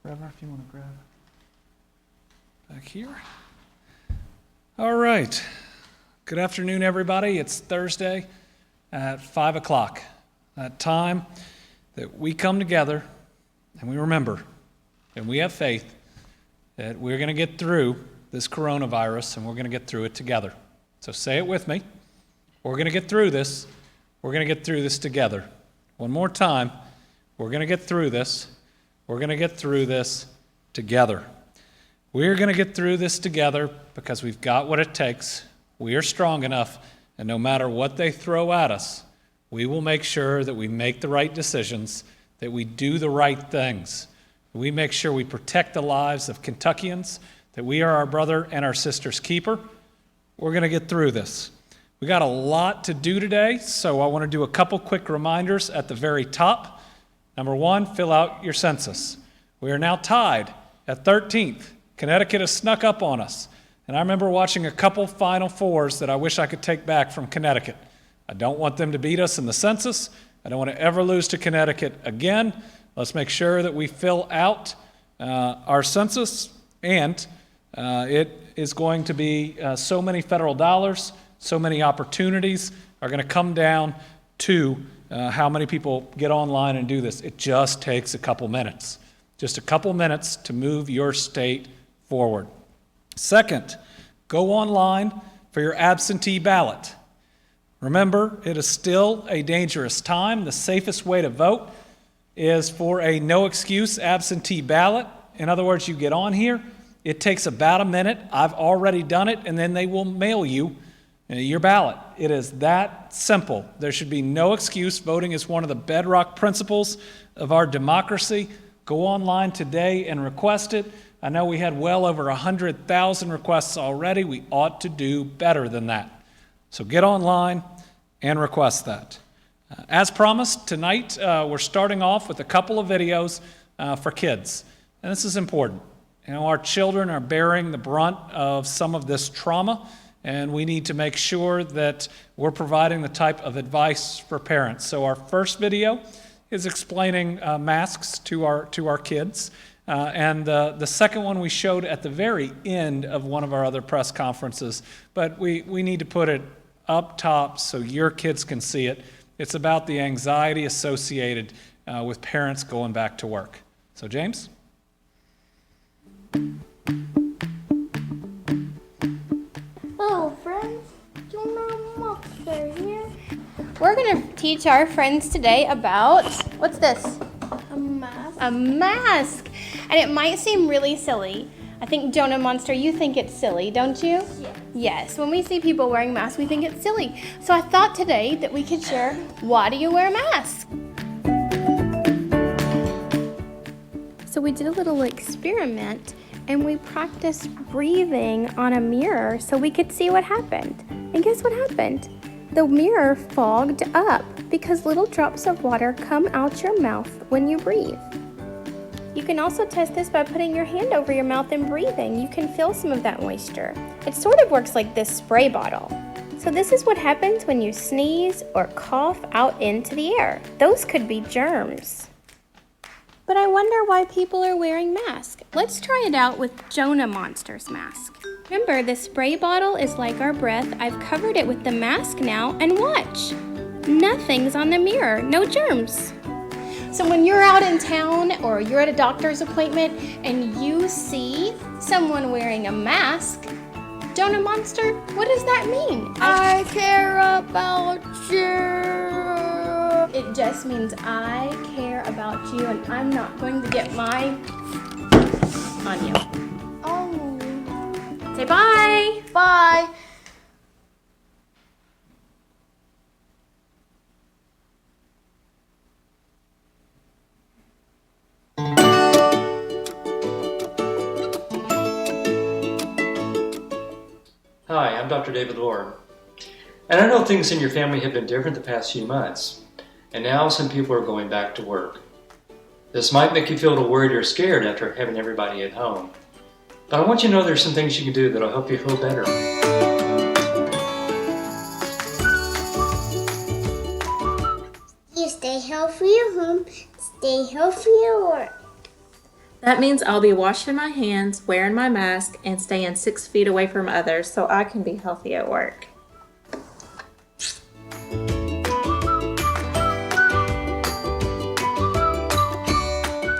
Trevor, if you want to grab back here. All right. Good afternoon, everybody. It's Thursday at 5 o'clock. That time that we come together and we remember and we have faith that we're going to get through this coronavirus and we're going to get through it together. So say it with me. We're going to get through this. We're going to get through this together. One more time. We're going to get through this. We're going to get through this together. We're going to get through this together because we've got what it takes. We are strong enough, and no matter what they throw at us, we will make sure that we make the right decisions, that we do the right things. We make sure we protect the lives of Kentuckians, that we are our brother and our sister's keeper. We're going to get through this. We got a lot to do today, so I want to do a couple quick reminders at the very top. Number one, fill out your census. We are now tied at 13th. Connecticut has snuck up on us. And I remember watching a couple Final Fours that I wish I could take back from Connecticut. I don't want them to beat us in the census. I don't want to ever lose to Connecticut again. Let's make sure that we fill out our census, and it is going to be so many federal dollars, so many opportunities are going to come down to how many people get online and do this. It just takes a couple minutes. Just a couple minutes to move your state forward. Second, go online for your absentee ballot. Remember, it is still a dangerous time. The safest way to vote is for a no-excuse absentee ballot. In other words, you get on here. It takes about a minute. I've already done it, and then they will mail you your ballot. It is that simple. There should be no excuse. Voting is one of the bedrock principles of our democracy. Go online today and request it. I know we had well over 100,000 requests already. We ought to do better than that. So get online and request that. As promised, tonight we're starting off with a couple of videos for kids. And this is important. You know, our children are bearing the brunt of some of this trauma, and we need to make sure that we're providing the type of advice for parents. So our first video is explaining masks to our kids. And the second one we showed at the very end of one of our other press conferences, but we need to put it up top so your kids can see it. It's about the anxiety associated with parents going back to work. So James? Hello friends, Monster here. We're going to teach our friends today about, what's this? A mask. A mask. And it might seem really silly. I think Jonah Monster, you think it's silly, don't you? Yes. Yes, when we see people wearing masks, we think it's silly. So I thought today that we could share, why do you wear a mask? So we did a little experiment and we practiced breathing on a mirror so we could see what happened. And guess what happened? The mirror fogged up because little drops of water come out your mouth when you breathe. You can also test this by putting your hand over your mouth and breathing. You can feel some of that moisture. It sort of works like this spray bottle. So this is what happens when you sneeze or cough out into the air. Those could be germs. But I wonder why people are wearing masks. Let's try it out with Jonah Monster's mask. Remember, the spray bottle is like our breath. I've covered it with the mask now, and watch. Nothing's on the mirror, no germs. So when you're out in town or you're at a doctor's appointment and you see someone wearing a mask, Jonah Monster, what does that mean? I care about you. It just means I care about you and I'm not going to get mine on you. Oh. Say bye. Bye. Hi, I'm Dr. David Lord. And I know things in your family have been different the past few months, and now some people are going back to work. This might make you feel a little worried or scared after having everybody at home. But I want you to know there's some things you can do that'll help you feel better. You stay healthy at home, stay healthy at work. That means I'll be washing my hands, wearing my mask, and staying 6 feet away from others so I can be healthy at work.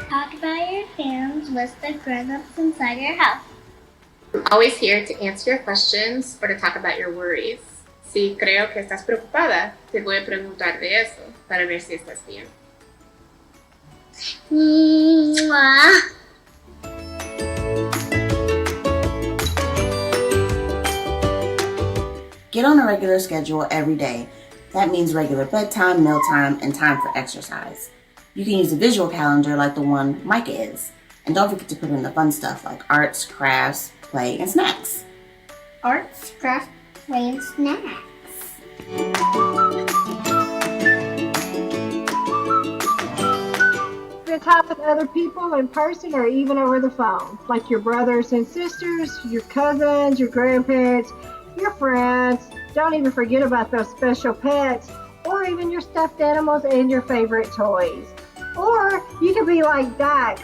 Talk about your parents with the grown-ups inside your house. Always here to answer your questions or to talk about your worries. Si creo que estás preocupada, te voy a preguntar de eso para ver si estás bien. Mwah. Get on a regular schedule every day. That means regular bedtime, mealtime, and time for exercise. You can use a visual calendar like the one Micah is. And don't forget to put in the fun stuff like arts, crafts, play, and snacks. Arts, craft, play, and snacks. Spend time with other people in person or even over the phone, like your brothers and sisters, your cousins, your grandparents, your friends. Don't even forget about those special pets, or even your stuffed animals and your favorite toys. Or you could be like Dax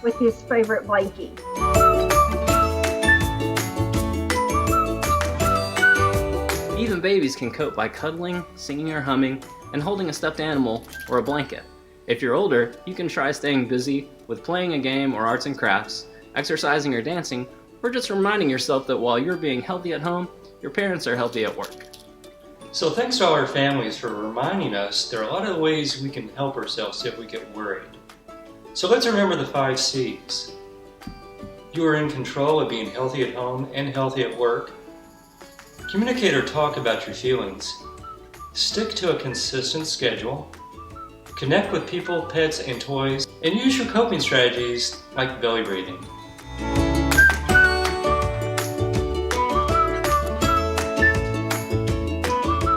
with his favorite blankie. Even babies can cope by cuddling, singing or humming, and holding a stuffed animal or a blanket. If you're older, you can try staying busy with playing a game or arts and crafts, exercising or dancing, or just reminding yourself that while you're being healthy at home, your parents are healthy at work. So thanks to all our families for reminding us there are a lot of ways we can help ourselves if we get worried. So let's remember the 5 C's. You are in control of being healthy at home and healthy at work. Communicate or talk about your feelings. Stick to a consistent schedule. Connect with people, pets, and toys. And use your coping strategies like belly breathing.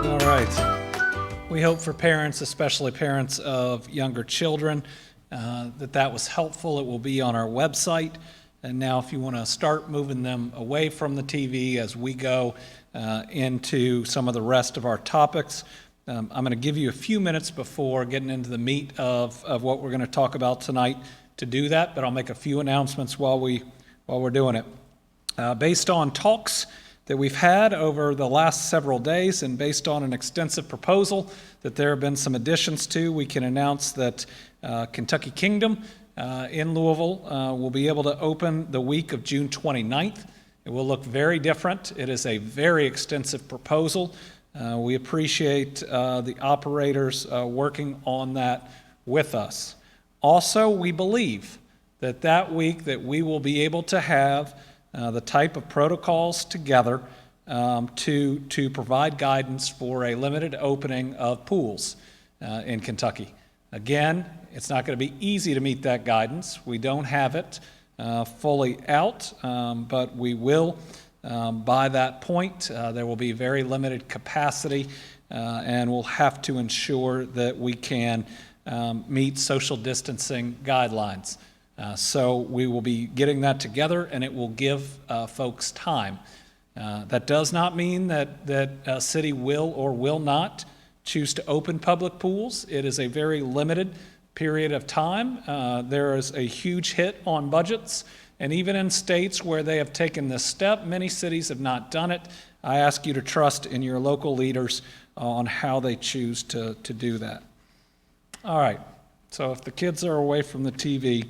All right. We hope for parents, especially parents of younger children, that was helpful. It will be on our website. And now if you want to start moving them away from the TV as we go into some of the rest of our topics, I'm going to give you a few minutes before getting into the meat of what we're going to talk about tonight to do that, but I'll make a few announcements while we're doing it. Based on talks that we've had over the last several days and based on an extensive proposal that there have been some additions to, we can announce that Kentucky Kingdom in Louisville will be able to open the week of June 29th. It will look very different. It is a very extensive proposal. We appreciate the operators working on that with us. Also, we believe that week that we will be able to have the type of protocols together to provide guidance for a limited opening of pools in Kentucky. Again, it's not going to be easy to meet that guidance. We don't have it fully out, but we will. By that point, there will be very limited capacity, and we'll have to ensure that we can meet social distancing guidelines. So we will be getting that together, and it will give folks time. That does not mean that a city will or will not choose to open public pools. It is a very limited period of time. There is a huge hit on budgets, and even in states where they have taken this step, many cities have not done it. I ask you to trust in your local leaders on how they choose to do that. All right, so if the kids are away from the TV,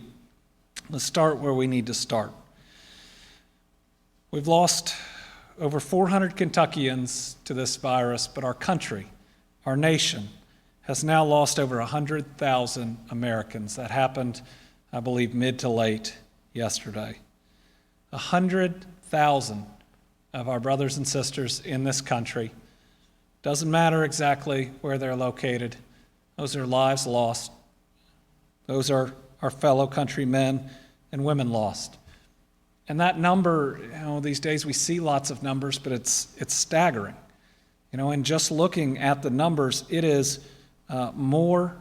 let's start where we need to start. We've lost over 400 Kentuckians to this virus, but our country, our nation, has now lost over 100,000 Americans. That happened, I believe, mid to late yesterday. 100,000 of our brothers and sisters in this country. Doesn't matter exactly where they're located. Those are lives lost. Those are our fellow countrymen and women lost. And that number, these days we see lots of numbers, but it's staggering. And just looking at the numbers, it is more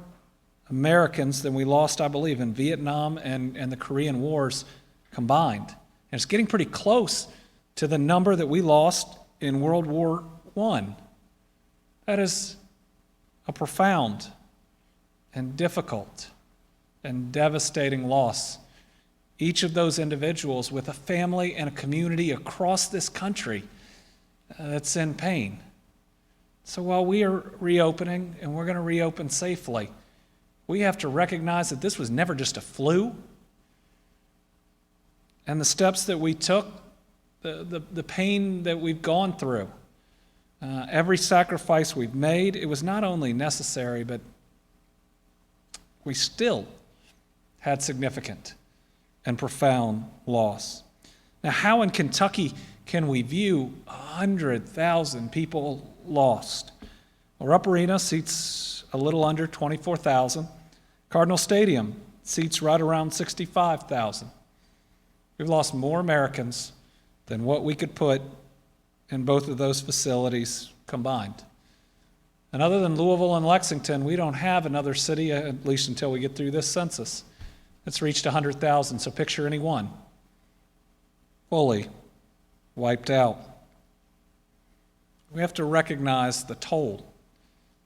Americans than we lost, I believe, in Vietnam and the Korean Wars combined. And it's getting pretty close to the number that we lost in World War I. That is a profound and difficult and devastating loss each of those individuals with a family and a community across this country that's in pain. So while we are reopening, and we're going to reopen safely, we have to recognize that this was never just a flu. And the steps that we took, the pain that we've gone through, every sacrifice we've made, it was not only necessary, but we still had significant and profound loss. Now, how in Kentucky can we view 100,000 people lost? Well, Rupp Arena seats a little under 24,000. Cardinal Stadium seats right around 65,000. We've lost more Americans than what we could put in both of those facilities combined. And other than Louisville and Lexington, we don't have another city, at least until we get through this census, that's reached 100,000. So picture any one fully wiped out. We have to recognize the toll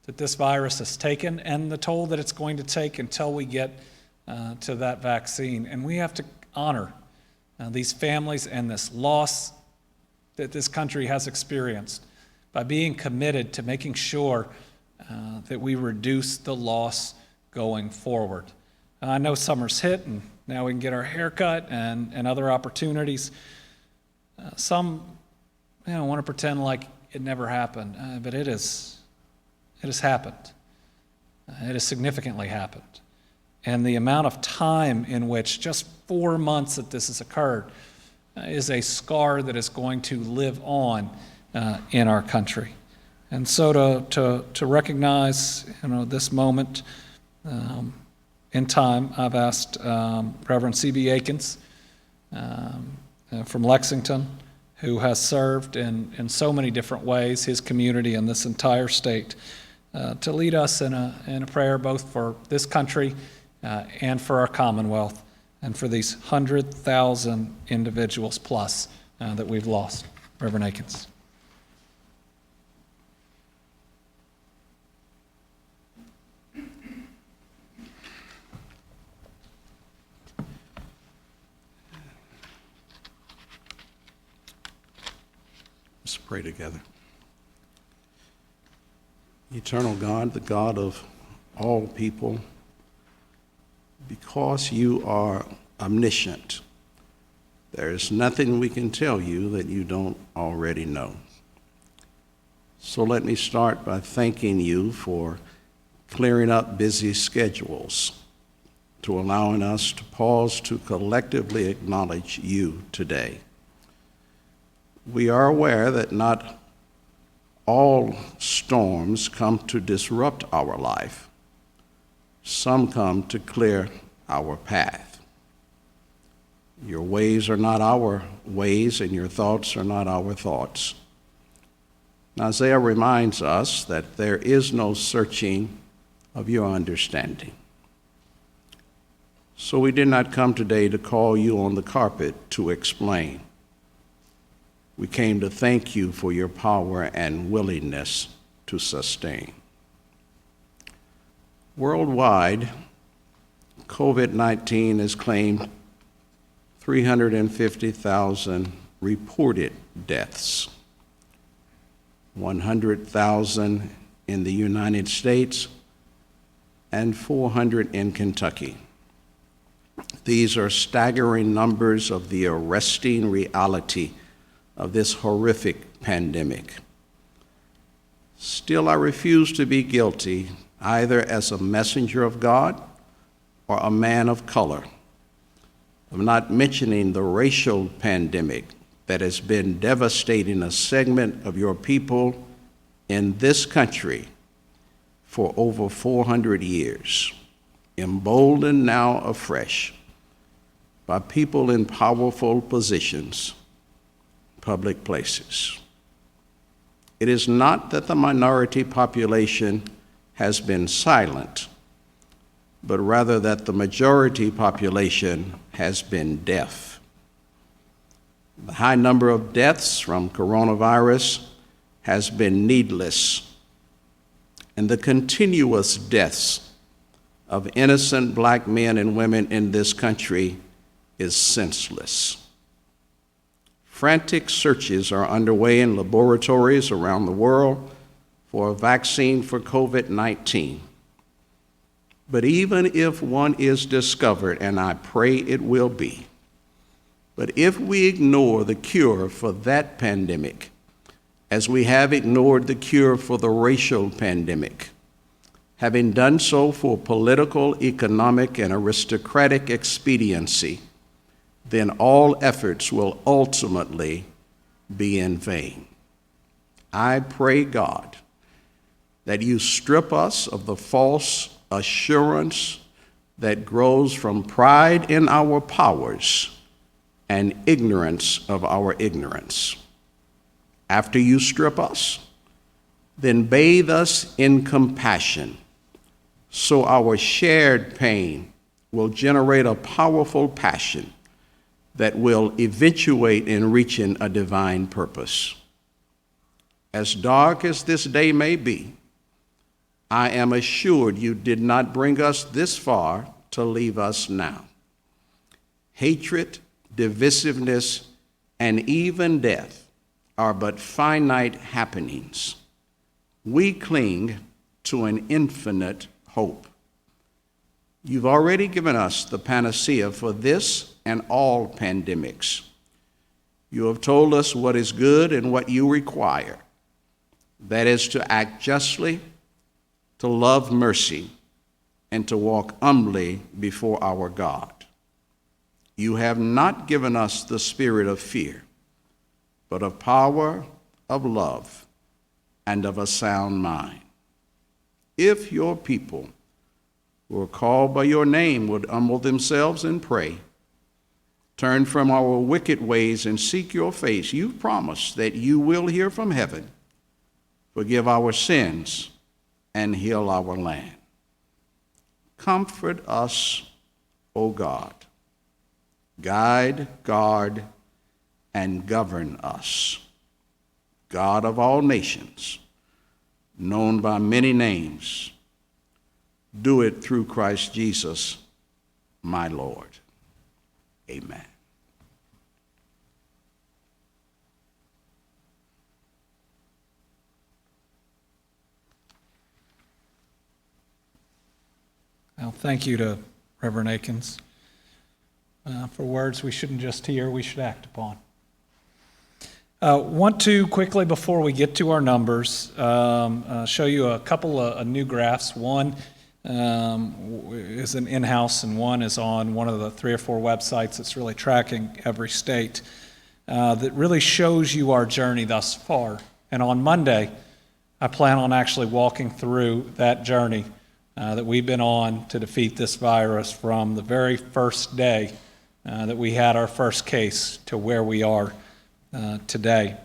that this virus has taken and the toll that it's going to take until we get to that vaccine. And we have to honor these families and this loss that this country has experienced by being committed to making sure that we reduce the loss going forward. I know summer's hit, and now we can get our hair cut and other opportunities. Some want to pretend like it never happened, but it has happened. It has significantly happened. And the amount of time in which just 4 months that this has occurred is a scar that is going to live on in our country. And so to recognize this moment in time, I've asked Reverend C.B. Akins from Lexington, who has served in so many different ways his community and this entire state, to lead us in a prayer both for this country and for our Commonwealth and for these 100,000 individuals plus that we've lost. Reverend Akins. Let's pray together. Eternal God, the God of all people, because you are omniscient, there is nothing we can tell you that you don't already know. So let me start by thanking you for clearing up busy schedules, to allowing us to pause to collectively acknowledge you today. We are aware that not all storms come to disrupt our life. Some come to clear our path. Your ways are not our ways, and your thoughts are not our thoughts. Isaiah reminds us that there is no searching of your understanding. So we did not come today to call you on the carpet to explain. We came to thank you for your power and willingness to sustain. Worldwide, COVID-19 has claimed 350,000 reported deaths, 100,000 in the United States, and 400 in Kentucky. These are staggering numbers of the arresting reality of this horrific pandemic. Still, I refuse to be guilty, either as a messenger of God or a man of color, of not mentioning the racial pandemic that has been devastating a segment of your people in this country for over 400 years, emboldened now afresh by people in powerful positions, public places. It is not that the minority population has been silent, but rather that the majority population has been deaf. The high number of deaths from coronavirus has been needless, and the continuous deaths of innocent black men and women in this country is senseless. Frantic searches are underway in laboratories around the world for a vaccine for COVID-19. But even if one is discovered, and I pray it will be, but if we ignore the cure for that pandemic, as we have ignored the cure for the racial pandemic, having done so for political, economic, and aristocratic expediency, then all efforts will ultimately be in vain. I pray, God, that you strip us of the false assurance that grows from pride in our powers and ignorance of our ignorance. After you strip us, then bathe us in compassion, so our shared pain will generate a powerful passion that will eventuate in reaching a divine purpose. As dark as this day may be, I am assured you did not bring us this far to leave us now. Hatred, divisiveness, and even death are but finite happenings. We cling to an infinite hope. You've already given us the panacea for this and all pandemics. You have told us what is good and what you require. That is to act justly, to love mercy, and to walk humbly before our God. You have not given us the spirit of fear, but of power, of love, and of a sound mind. If your people who are called by your name would humble themselves and pray, turn from our wicked ways and seek your face, you've promised that you will hear from heaven, forgive our sins, and heal our land. Comfort us, O God. Guide, guard, and govern us. God of all nations, known by many names, do it through Christ Jesus, my Lord. Amen. Well, thank you to Reverend Akins for words we shouldn't just hear, we should act upon. Want to quickly, before we get to our numbers, show you a couple of new graphs. One is an in-house, and one is on one of the 3 or 4 websites that's really tracking every state that really shows you our journey thus far. And on Monday, I plan on actually walking through that journey that we've been on to defeat this virus from the very first day that we had our first case to where we are today.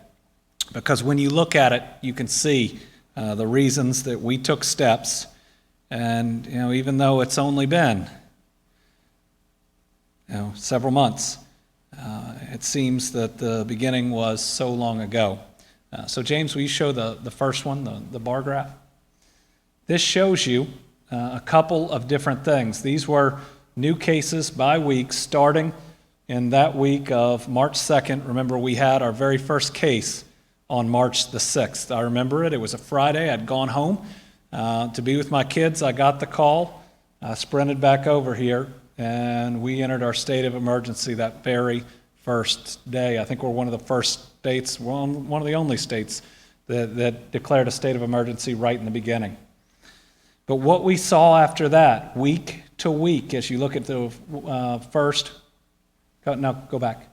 Because when you look at it, you can see the reasons that we took steps. And, even though it's only been, several months, it seems that the beginning was so long ago. So James, will you show the first one, the bar graph? This shows you a couple of different things. These were new cases by week, starting in that week of March 2nd. Remember, we had our very first case on March the 6th. I remember it. It was a Friday. I'd gone home to be with my kids. I got the call. I sprinted back over here, and we entered our state of emergency that very first day. I think we're one of the first states, one of the only states that declared a state of emergency right in the beginning. But what we saw after that, week to week, as you look at the go back.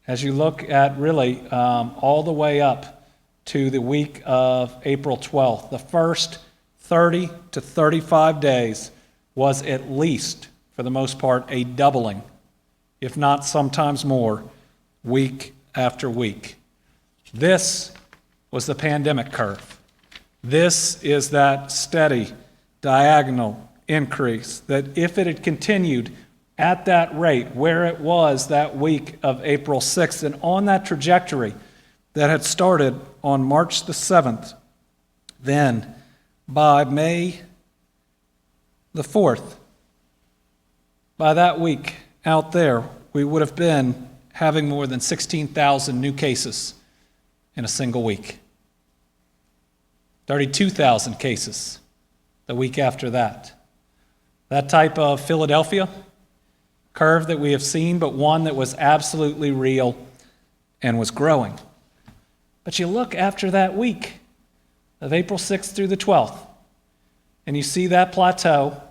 As you look at really all the way up to the week of April 12th, the first 30 to 35 days was at least, for the most part, a doubling, if not sometimes more, week after week. This was the pandemic curve. This is that steady, diagonal increase that if it had continued at that rate where it was that week of April 6th and on that trajectory that had started on March the 7th, then by May the 4th, by that week out there, we would have been having more than 16,000 new cases in a single week. 32,000 cases the week after that. That type of Philadelphia curve that we have seen, but one that was absolutely real and was growing. But you look after that week of April 6th through the 12th, and you see that plateau,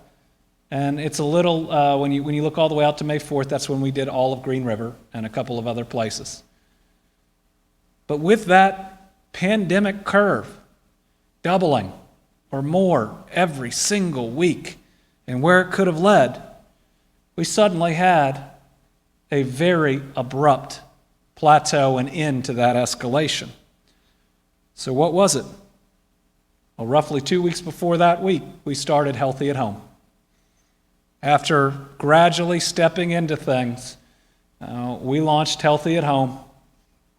and it's a little, when you look all the way out to May 4th, that's when we did all of Green River and a couple of other places. But with that pandemic curve doubling or more every single week, and where it could have led, we suddenly had a very abrupt plateau and end to that escalation. So what was it? Well, roughly 2 weeks before that week, we started Healthy at Home. After gradually stepping into things, we launched Healthy at Home.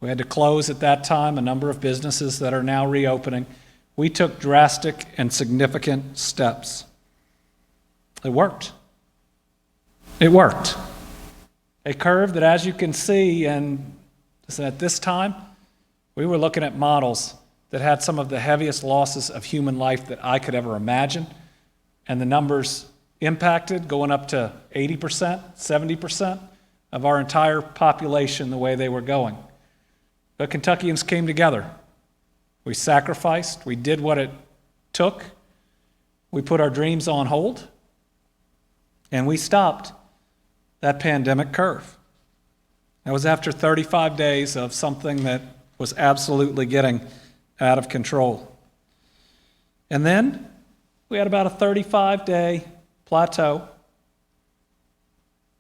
We had to close at that time a number of businesses that are now reopening. We took drastic and significant steps. It worked. It worked. A curve that, as you can see, and at this time, we were looking at models that had some of the heaviest losses of human life that I could ever imagine, and the numbers impacted going up to 80%, 70% of our entire population the way they were going. But Kentuckians came together. We sacrificed. We did what it took. We put our dreams on hold, and we stopped that pandemic curve. That was after 35 days of something that was absolutely getting out of control. And then we had about a 35-day plateau.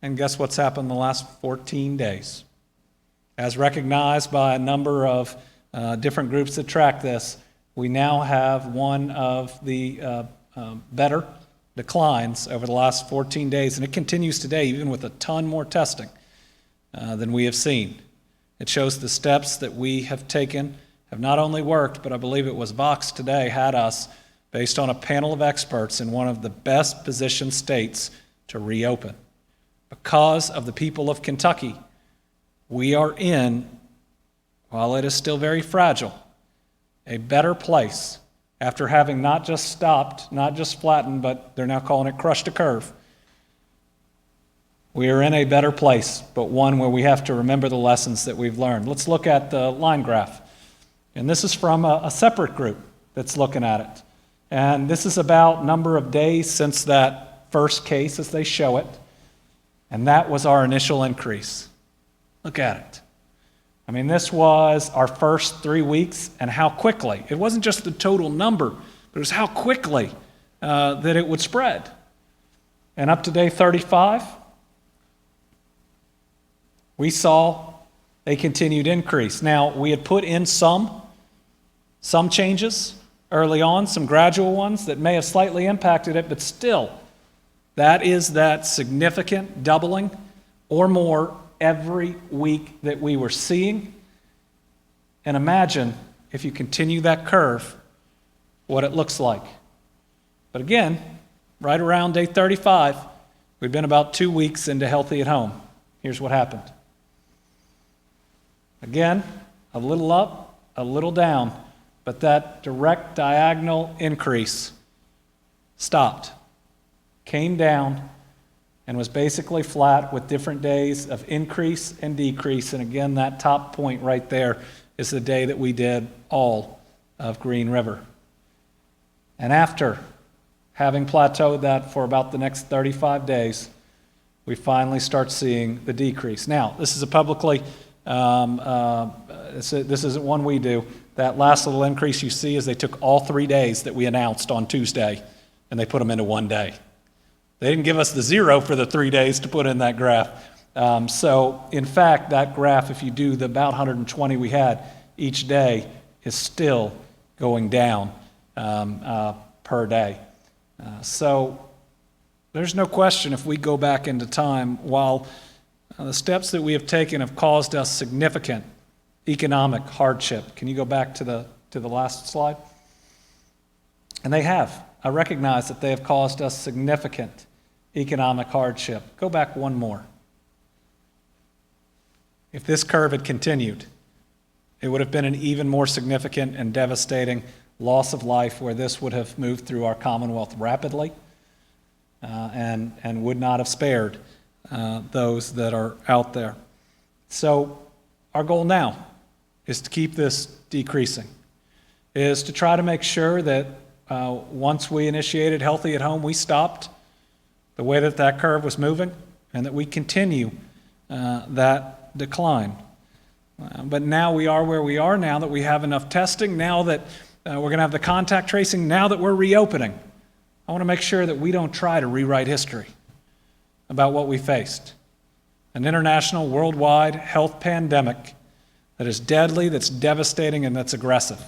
And guess what's happened the last 14 days? As recognized by a number of different groups that track this, we now have one of the better declines over the last 14 days, and it continues today, even with a ton more testing than we have seen. It shows the steps that we have taken have not only worked, but I believe it was Vox today had us, based on a panel of experts, in one of the best positioned states to reopen. Because of the people of Kentucky, we are in, while it is still very fragile, a better place after having not just stopped, not just flattened, but they're now calling it crushed a curve. We are in a better place, but one where we have to remember the lessons that we've learned. Let's look at the line graph. And this is from a separate group that's looking at it. And this is about number of days since that first case as they show it. And that was our initial increase. Look at it. I mean, this was our first 3 weeks, and how quickly. It wasn't just the total number, but it was how quickly that it would spread. And up to day 35, we saw a continued increase. Now, we had put in some changes early on, some gradual ones that may have slightly impacted it, but still, that is that significant doubling or more every week that we were seeing. And imagine if you continue that curve, what it looks like. But again, right around day 35, we've been about 2 weeks into Healthy at Home. Here's what happened. Again, a little up, a little down, but that direct diagonal increase stopped, came down, and was basically flat with different days of increase and decrease. And again, that top point right there is the day that we did all of Green River. And after having plateaued that for about the next 35 days, we finally start seeing the decrease. Now, this is a publicly, this isn't one we do. That last little increase you see is they took all 3 days that we announced on Tuesday, and they put them into 1 day. They didn't give us the 0 for the 3 days to put in that graph. So, in fact, that graph, if you do the about 120 we had each day, is still going down per day. So, there's no question if we go back into time, while the steps that we have taken have caused us significant economic hardship. Can you go back to the last slide? And they have. I recognize that they have caused us significant economic hardship. Go back one more. If this curve had continued, it would have been an even more significant and devastating loss of life, where this would have moved through our Commonwealth rapidly and would not have spared those that are out there. So our goal now is to keep this decreasing, is to try to make sure that once we initiated Healthy at Home, we stopped the way that that curve was moving, and that we continue that decline. But now we are where we are, now that we have enough testing, now that we're going to have the contact tracing, now that we're reopening. I want to make sure that we don't try to rewrite history about what we faced. An international, worldwide health pandemic that is deadly, that's devastating, and that's aggressive.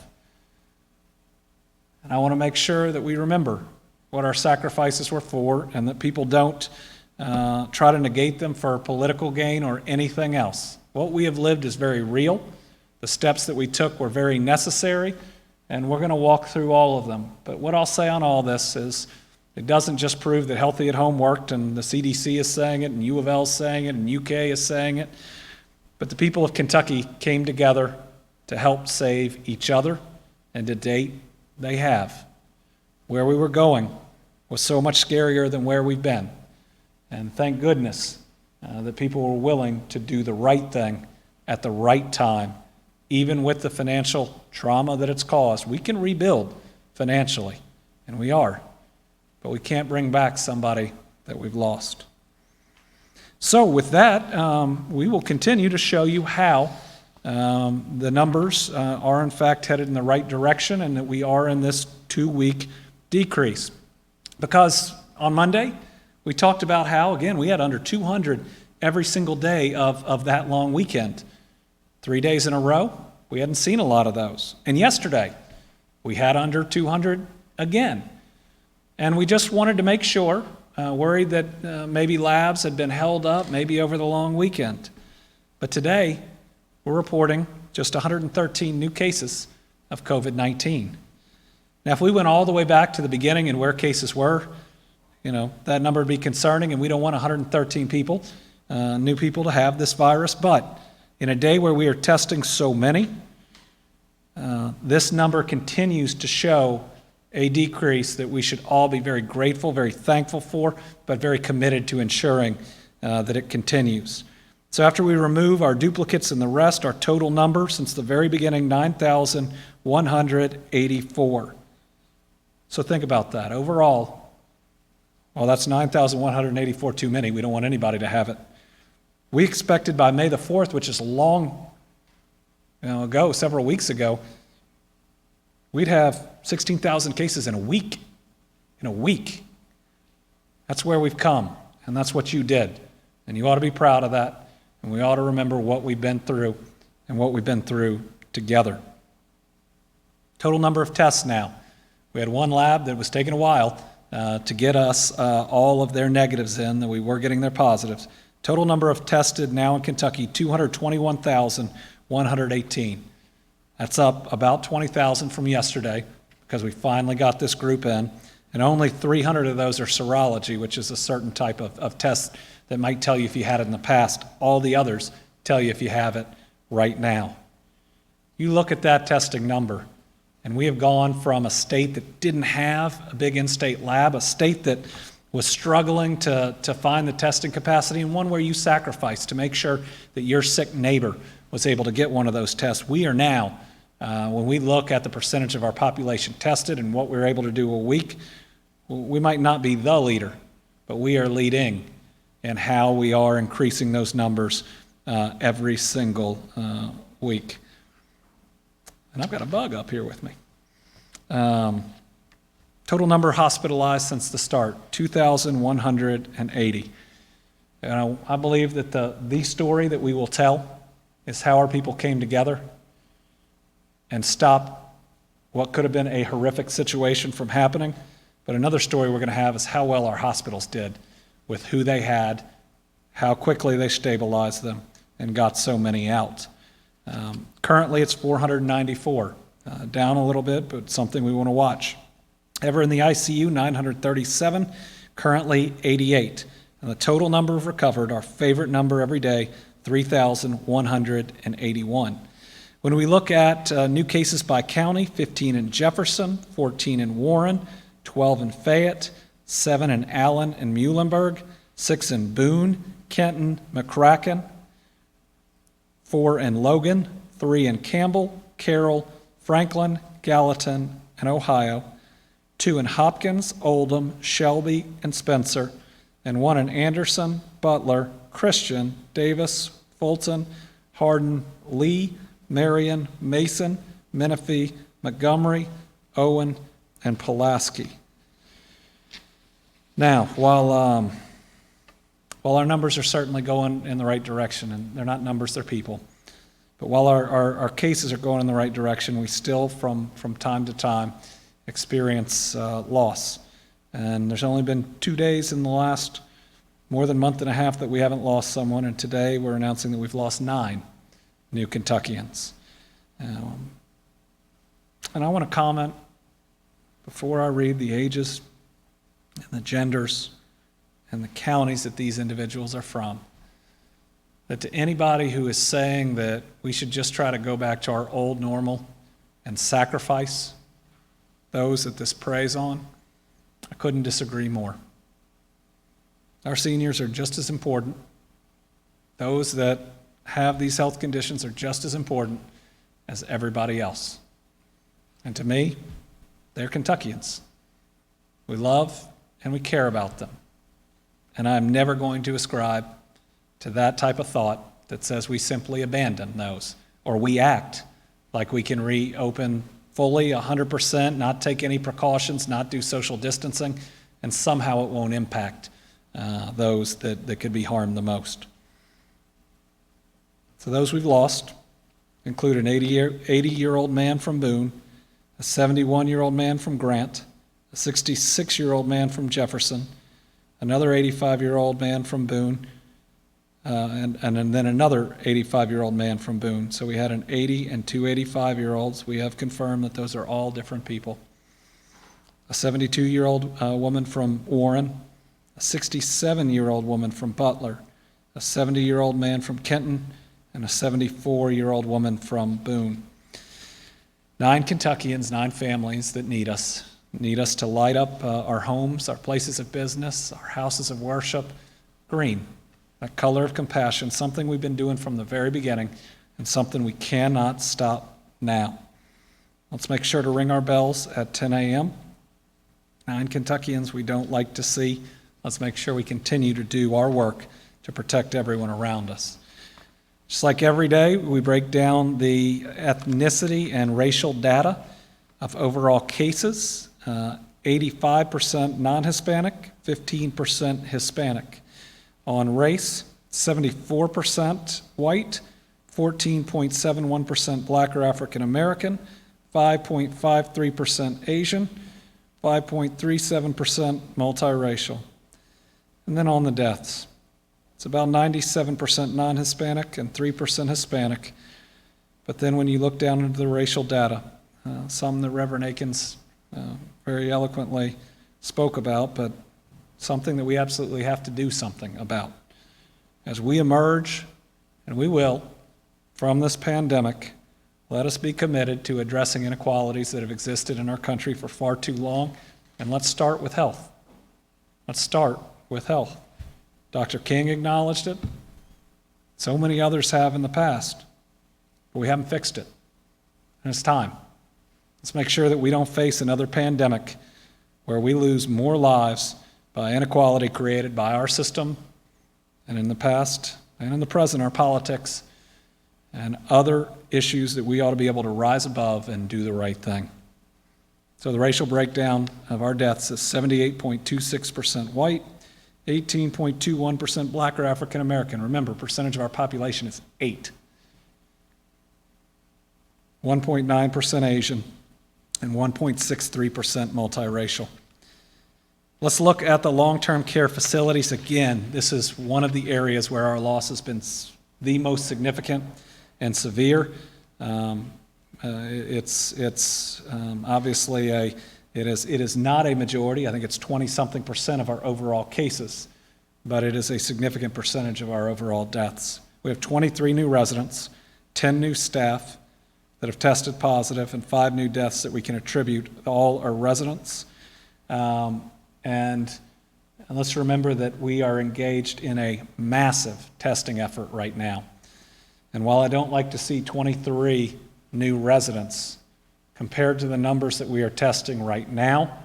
And I want to make sure that we remember what our sacrifices were for, and that people don't try to negate them for political gain or anything else. What we have lived is very real. The steps that we took were very necessary, and we're going to walk through all of them. But what I'll say on all this is, it doesn't just prove that Healthy at Home worked, and the CDC is saying it, and U of L is saying it, and UK is saying it, but the people of Kentucky came together to help save each other, and to date, they have. Where we were going was so much scarier than where we've been. And thank goodness that people were willing to do the right thing at the right time, even with the financial trauma that it's caused. We can rebuild financially, and we are, but we can't bring back somebody that we've lost. So with that, we will continue to show you how the numbers are in fact headed in the right direction, and that we are in this 2-week decrease. Because on Monday, we talked about how, again, we had under 200 every single day of that long weekend. 3 days in a row, we hadn't seen a lot of those. And yesterday, we had under 200 again. And we just wanted to make sure, worried that maybe labs had been held up, maybe over the long weekend. But today, we're reporting just 113 new cases of COVID-19. Now, if we went all the way back to the beginning and where cases were, that number would be concerning, and we don't want 113 people, new people, to have this virus. But in a day where we are testing so many, this number continues to show a decrease that we should all be very grateful, very thankful for, but very committed to ensuring that it continues. So after we remove our duplicates and the rest, our total number since the very beginning, 9,184. So think about that. Overall, well, that's 9,184 too many. We don't want anybody to have it. We expected by May the 4th, which is long ago, several weeks ago, we'd have 16,000 cases in a week. In a week. That's where we've come, and that's what you did. And you ought to be proud of that, and we ought to remember what we've been through and what we've been through together. Total number of tests now. We had one lab that was taking a while to get us all of their negatives in, that we were getting their positives. Total number of tested now in Kentucky, 221,118. That's up about 20,000 from yesterday, because we finally got this group in, and only 300 of those are serology, which is a certain type of test that might tell you if you had it in the past. All the others tell you if you have it right now. You look at that testing number, and we have gone from a state that didn't have a big in-state lab, a state that was struggling to find the testing capacity, and one where you sacrificed to make sure that your sick neighbor was able to get one of those tests. We are now, when we look at the percentage of our population tested and what we're able to do a week, we might not be the leader, but we are leading in how we are increasing those numbers every single week. And I've got a bug up here with me. Total number hospitalized since the start, 2,180. And I believe that the story that we will tell is how our people came together and stopped what could have been a horrific situation from happening. But another story we're going to have is how well our hospitals did with who they had, how quickly they stabilized them, and got so many out. Currently, it's 494, down a little bit, but something we want to watch. Ever in the ICU, 937. currently 88. And the total number of recovered, our favorite number every day, 3,181. When we look at new cases by county, 15 in Jefferson, 14 in Warren, 12 in Fayette, 7 in Allen and Muhlenberg, 6 in Boone, Kenton, McCracken, 4 in Logan, 3 in Campbell, Carroll, Franklin, Gallatin, and Ohio, 2 in Hopkins, Oldham, Shelby, and Spencer, and 1 in Anderson, Butler, Christian, Davis, Fulton, Hardin, Lee, Marion, Mason, Menifee, Montgomery, Owen, and Pulaski. Now, while our numbers are certainly going in the right direction, and they're not numbers, they're people, but while our cases are going in the right direction, we still, from time to time, experience loss. And there's only been 2 days in the last more than a month and a half that we haven't lost someone, and today we're announcing that we've lost 9 new Kentuckians. And I want to comment, before I read the ages and the genders and the counties that these individuals are from, that to anybody who is saying that we should just try to go back to our old normal and sacrifice those that this preys on, I couldn't disagree more. Our seniors are just as important. Those that have these health conditions are just as important as everybody else. And to me, they're Kentuckians. We love and we care about them. And I'm never going to ascribe to that type of thought that says we simply abandon those, or we act like we can reopen fully 100%, not take any precautions, not do social distancing, and somehow it won't impact those that could be harmed the most. So those we've lost include an 80-year-old man from Boone, a 71-year-old man from Grant, a 66-year-old man from Jefferson, another 85-year-old man from Boone, and then another 85-year-old man from Boone. So we had an 80 and 2 85-year-olds. We have confirmed that those are all different people. A 72-year-old woman from Warren, a 67-year-old woman from Butler, a 70-year-old man from Kenton, and a 74-year-old woman from Boone. 9 Kentuckians, 9 families that need us to light up our homes, our places of business, our houses of worship, green, that color of compassion, something we've been doing from the very beginning and something we cannot stop now. Let's make sure to ring our bells at 10 a.m. 9 Kentuckians we don't like to see. Let's make sure we continue to do our work to protect everyone around us. Just like every day, we break down the ethnicity and racial data of overall cases, 85% non-Hispanic, 15% Hispanic. On race, 74% white, 14.71% Black or African American, 5.53% Asian, 5.37% multiracial. And then on the deaths, it's about 97% non-Hispanic and 3% Hispanic. But then when you look down into the racial data, some that Reverend Akins very eloquently spoke about, but something that we absolutely have to do something about. As we emerge, and we will, from this pandemic, let us be committed to addressing inequalities that have existed in our country for far too long, and let's start with health. Let's start with health. Dr. King acknowledged it. So many others have in the past, but we haven't fixed it. And it's time. Let's make sure that we don't face another pandemic where we lose more lives by inequality created by our system, and in the past and in the present, our politics, and other issues that we ought to be able to rise above and do the right thing. So the racial breakdown of our deaths is 78.26% white, 18.21% Black or African American. Remember, percentage of our population is 8. 1.9% Asian, and 1.63% multiracial. Let's look at the long-term care facilities. Again, this is one of the areas where our loss has been the most significant and severe. It's obviously a It is not a majority. I think it's 20-something% of our overall cases, but it is a significant percentage of our overall deaths. We have 23 new residents, 10 new staff that have tested positive, and 5 new deaths that we can attribute. All are residents. And let's remember that we are engaged in a massive testing effort right now. And while I don't like to see 23 new residents, compared to the numbers that we are testing right now,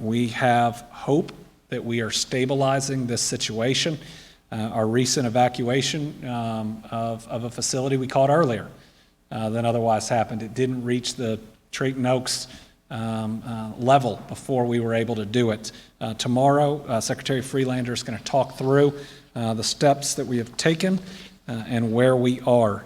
we have hope that we are stabilizing this situation. Our recent evacuation of a facility we caught earlier than otherwise happened. It didn't reach the Trayton Oaks level before we were able to do it. Tomorrow, Secretary Freelander is going to talk through the steps that we have taken and where we are.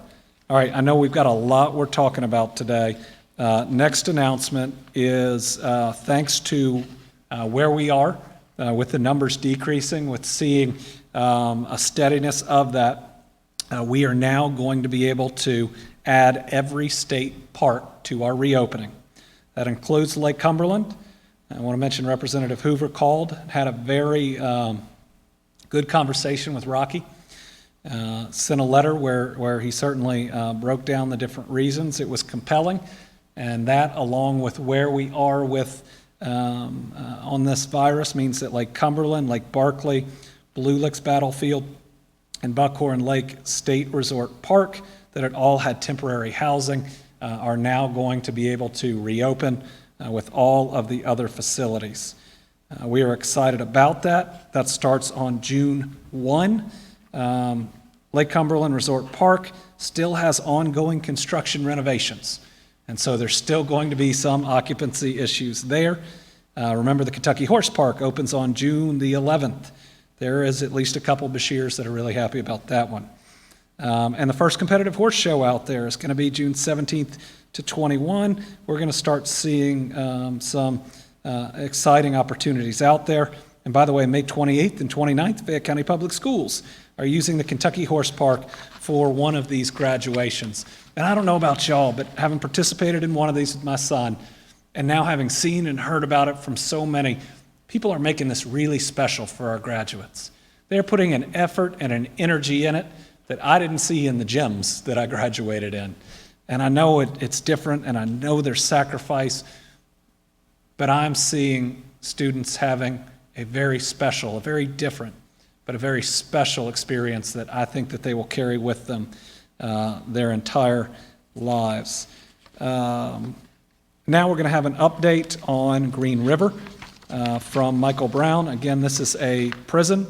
All right, I know we've got a lot we're talking about today. Next announcement is thanks to where we are with the numbers decreasing, with seeing a steadiness of that, we are now going to be able to add every state park to our reopening. That includes Lake Cumberland. I want to mention Representative Hoover called, had a very good conversation with Rocky. Sent a letter where he certainly broke down the different reasons. It was compelling, and that, along with where we are with on this virus, means that Lake Cumberland, Lake Barkley, Blue Licks Battlefield, and Buckhorn Lake State Resort Park, that had all had temporary housing, are now going to be able to reopen with all of the other facilities. We are excited about that. That starts on June 1. Lake Cumberland Resort Park still has ongoing construction renovations, and so there's still going to be some occupancy issues there. Remember, the Kentucky Horse Park opens on June the 11th. There is at least a couple Bashirs that are really happy about that one. And the first competitive horse show out there is going to be June 17th to 21. We're going to start seeing some exciting opportunities out there. And by the way, May 28th and 29th, Fayette County Public Schools are using the Kentucky Horse Park for one of these graduations. And I don't know about y'all, but having participated in one of these with my son, and now having seen and heard about it from so many, people are making this really special for our graduates. They're putting an effort and an energy in it that I didn't see in the gyms that I graduated in. And I know it's different, and I know there's sacrifice, but I'm seeing students having a very special, a very different, but a very special experience that I think that they will carry with them their entire lives. Now we're going to have an update on Green River from Michael Brown. Again, this is a prison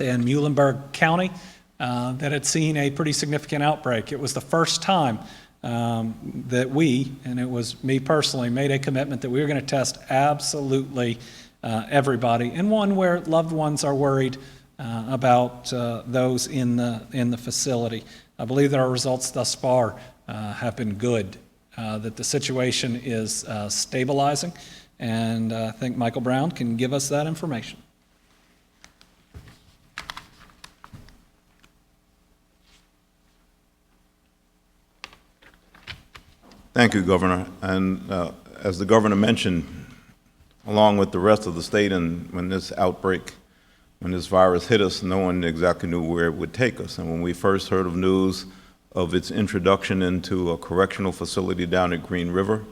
in Muhlenberg County that had seen a pretty significant outbreak. It was the first time that we, and it was me personally, made a commitment that we were going to test absolutely everybody, and one where loved ones are worried about those in the facility. I believe that our results thus far have been good, that the situation is stabilizing, and I think Michael Brown can give us that information. Thank you, Governor. And as the Governor mentioned, along with the rest of the state, and when this outbreak, when this virus hit us, no one exactly knew where it would take us. And when we first heard of news of its introduction into a correctional facility down at Green River,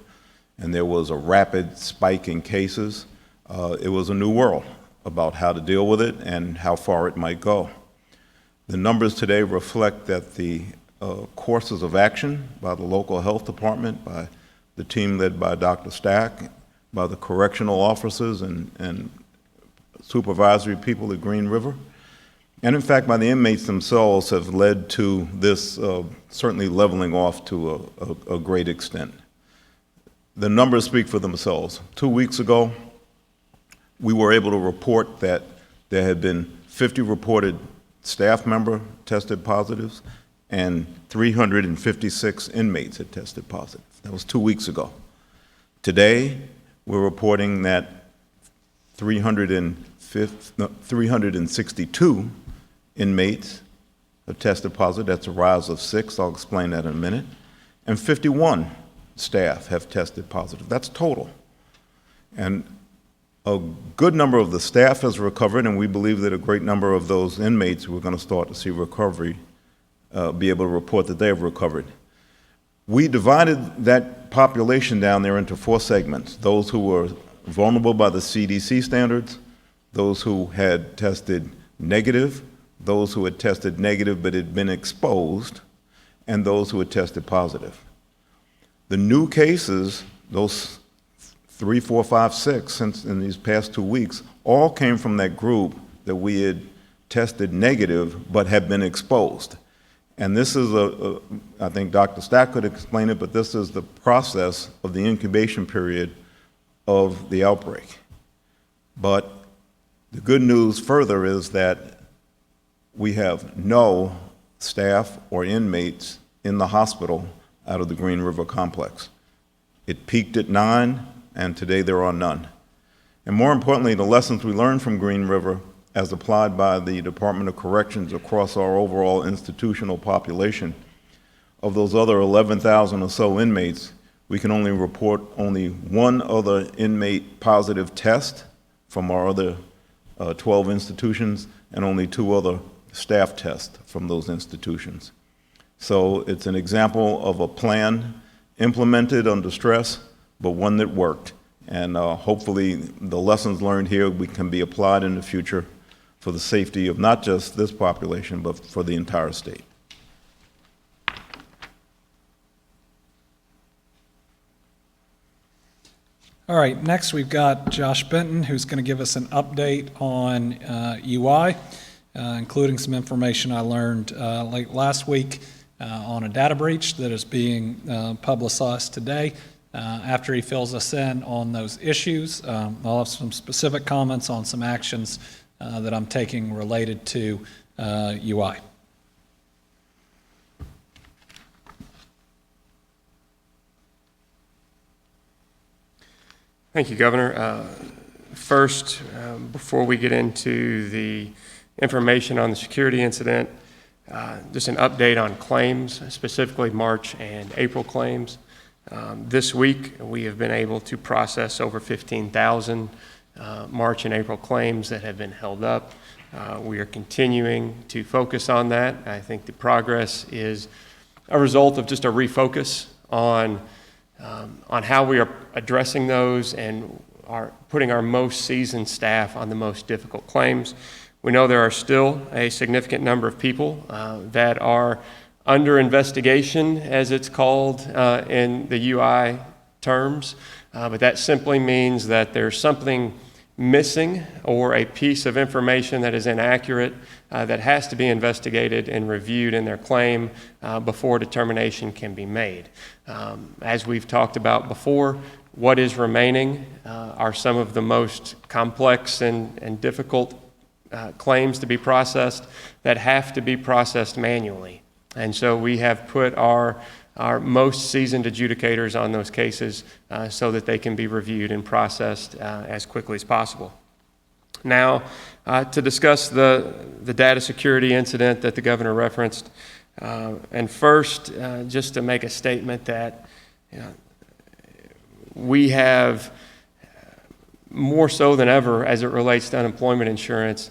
and there was a rapid spike in cases, it was a new world about how to deal with it and how far it might go. The numbers today reflect that the courses of action by the local health department, by the team led by Dr. Stack, by the correctional officers and supervisory people at Green River, and in fact by the inmates themselves, have led to this certainly leveling off to a great extent. The numbers speak for themselves. 2 weeks ago, we were able to report that there had been 50 reported staff member tested positives, and 356 inmates had tested positive. That was 2 weeks ago. Today, we're reporting that 362 inmates have tested positive. That's a rise of 6. I'll explain that in a minute. And 51 staff have tested positive. That's total. And a good number of the staff has recovered, and we believe that a great number of those inmates we're going to start to see recovery, be able to report that they have recovered. We divided that population down there into 4 segments: those who were vulnerable by the CDC standards, those who had tested negative, those who had tested negative but had been exposed, and those who had tested positive. The new cases, those 3, 4, 5, 6, since in these past 2 weeks, all came from that group that we had tested negative but had been exposed. And this is I think Dr. Stack could explain it, but this is the process of the incubation period of the outbreak. But the good news further is that we have no staff or inmates in the hospital out of the Green River complex. It peaked at 9, and today there are none. And more importantly, the lessons we learned from Green River as applied by the Department of Corrections across our overall institutional population, of those other 11,000 or so inmates, we can only report only 1 other inmate positive test from our other 12 institutions, and only 2 other staff tests from those institutions. So it's an example of a plan implemented under stress, but one that worked. And hopefully the lessons learned here can be applied in the future for the safety of not just this population, but for the entire state. All right, next we've got Josh Benton, who's going to give us an update on UI, including some information I learned late last week on a data breach that is being publicized today. After he fills us in on those issues, I'll have some specific comments on some actions that I'm taking related to UI. Thank you, Governor. First, before we get into the information on the security incident, just an update on claims, specifically March and April claims. This week, we have been able to process over 15,000 March and April claims that have been held up. We are continuing to focus on that. I think the progress is a result of just a refocus on how we are addressing those and are putting our most seasoned staff on the most difficult claims. We know there are still a significant number of people that are under investigation, as it's called in the UI terms, but that simply means that there's something missing or a piece of information that is inaccurate that has to be investigated and reviewed in their claim before determination can be made. As we've talked about before, what is remaining are some of the most complex and difficult claims to be processed that have to be processed manually. And so we have put our most seasoned adjudicators on those cases so that they can be reviewed and processed as quickly as possible. Now, to discuss the data security incident that the governor referenced, and first, just to make a statement that we have, more so than ever as it relates to unemployment insurance,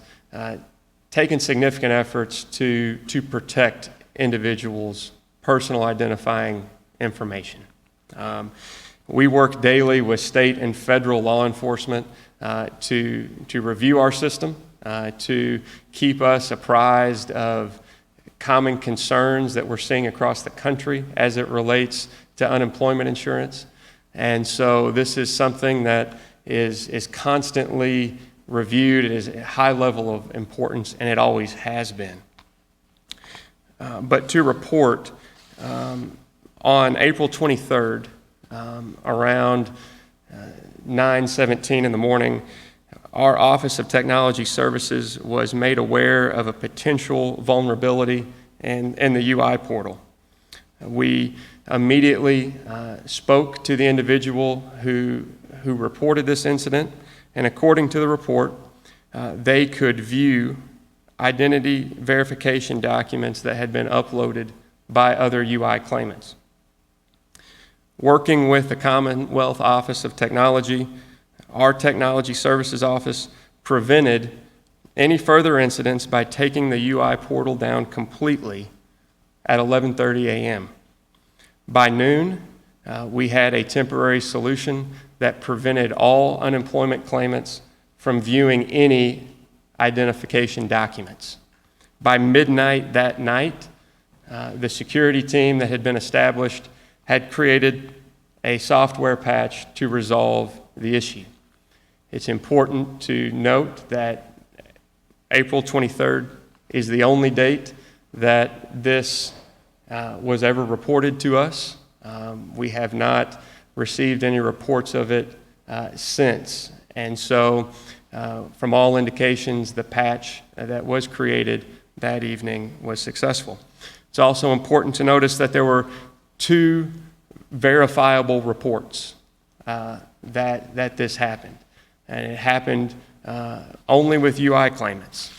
taken significant efforts to protect individuals' personal identifying information. We work daily with state and federal law enforcement to review our system, to keep us apprised of common concerns that we're seeing across the country as it relates to unemployment insurance. And so this is something that is constantly reviewed. It is a high level of importance, and it always has been. But to report, on April 23rd, around 9:17 in the morning, our Office of Technology Services was made aware of a potential vulnerability in the UI portal. We immediately spoke to the individual who reported this incident, and according to the report, they could view identity verification documents that had been uploaded by other UI claimants. Working with the Commonwealth Office of Technology, our technology services office prevented any further incidents by taking the UI portal down completely at 11:30 a.m. By noon, we had a temporary solution that prevented all unemployment claimants from viewing any identification documents. By midnight that night, the security team that had been established had created a software patch to resolve the issue. It's important to note that April 23rd is the only date that this was ever reported to us. We have not received any reports of it since. And so, from all indications, the patch that was created that evening was successful. It's also important to notice that there were 2 verifiable reports that this happened. And it happened only with UI claimants.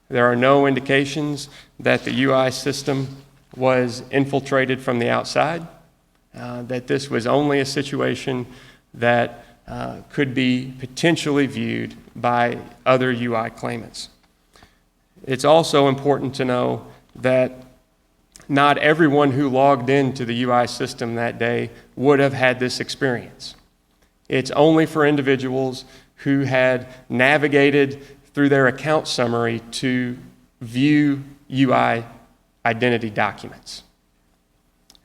There are no indications that the UI system was infiltrated from the outside, that this was only a situation that could be potentially viewed by other UI claimants. It's also important to know that not everyone who logged into the UI system that day would have had this experience. It's only for individuals who had navigated through their account summary to view UI identity documents.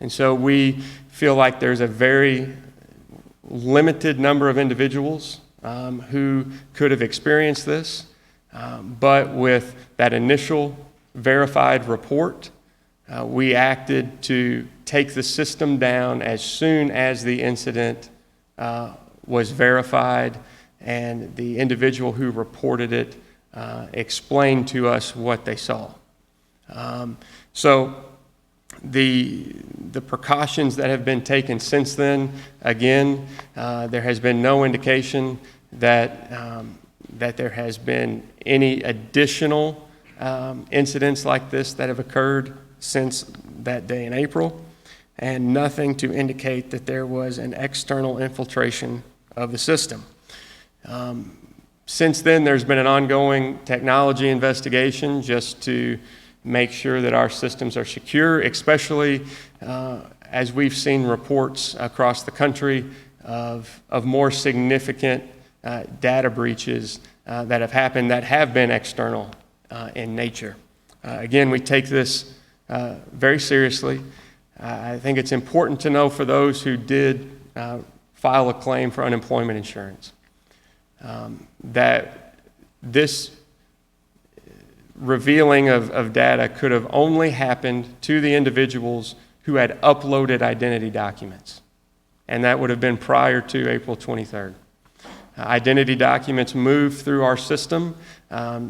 And so we feel like there's a very limited number of individuals who could have experienced this, but with that initial verified report, we acted to take the system down as soon as the incident was verified, and the individual who reported it explained to us what they saw. So the precautions that have been taken since then, again, there has been no indication that there has been any additional incidents like this that have occurred since that day in April, and nothing to indicate that there was an external infiltration of the system. Since then, there's been an ongoing technology investigation just to make sure that our systems are secure, especially as we've seen reports across the country of more significant data breaches that have happened that have been external in nature. Again, we take this very seriously. I think it's important to know for those who did file a claim for unemployment insurance that this revealing of data could have only happened to the individuals who had uploaded identity documents, and that would have been prior to April 23rd. Identity documents move through our system,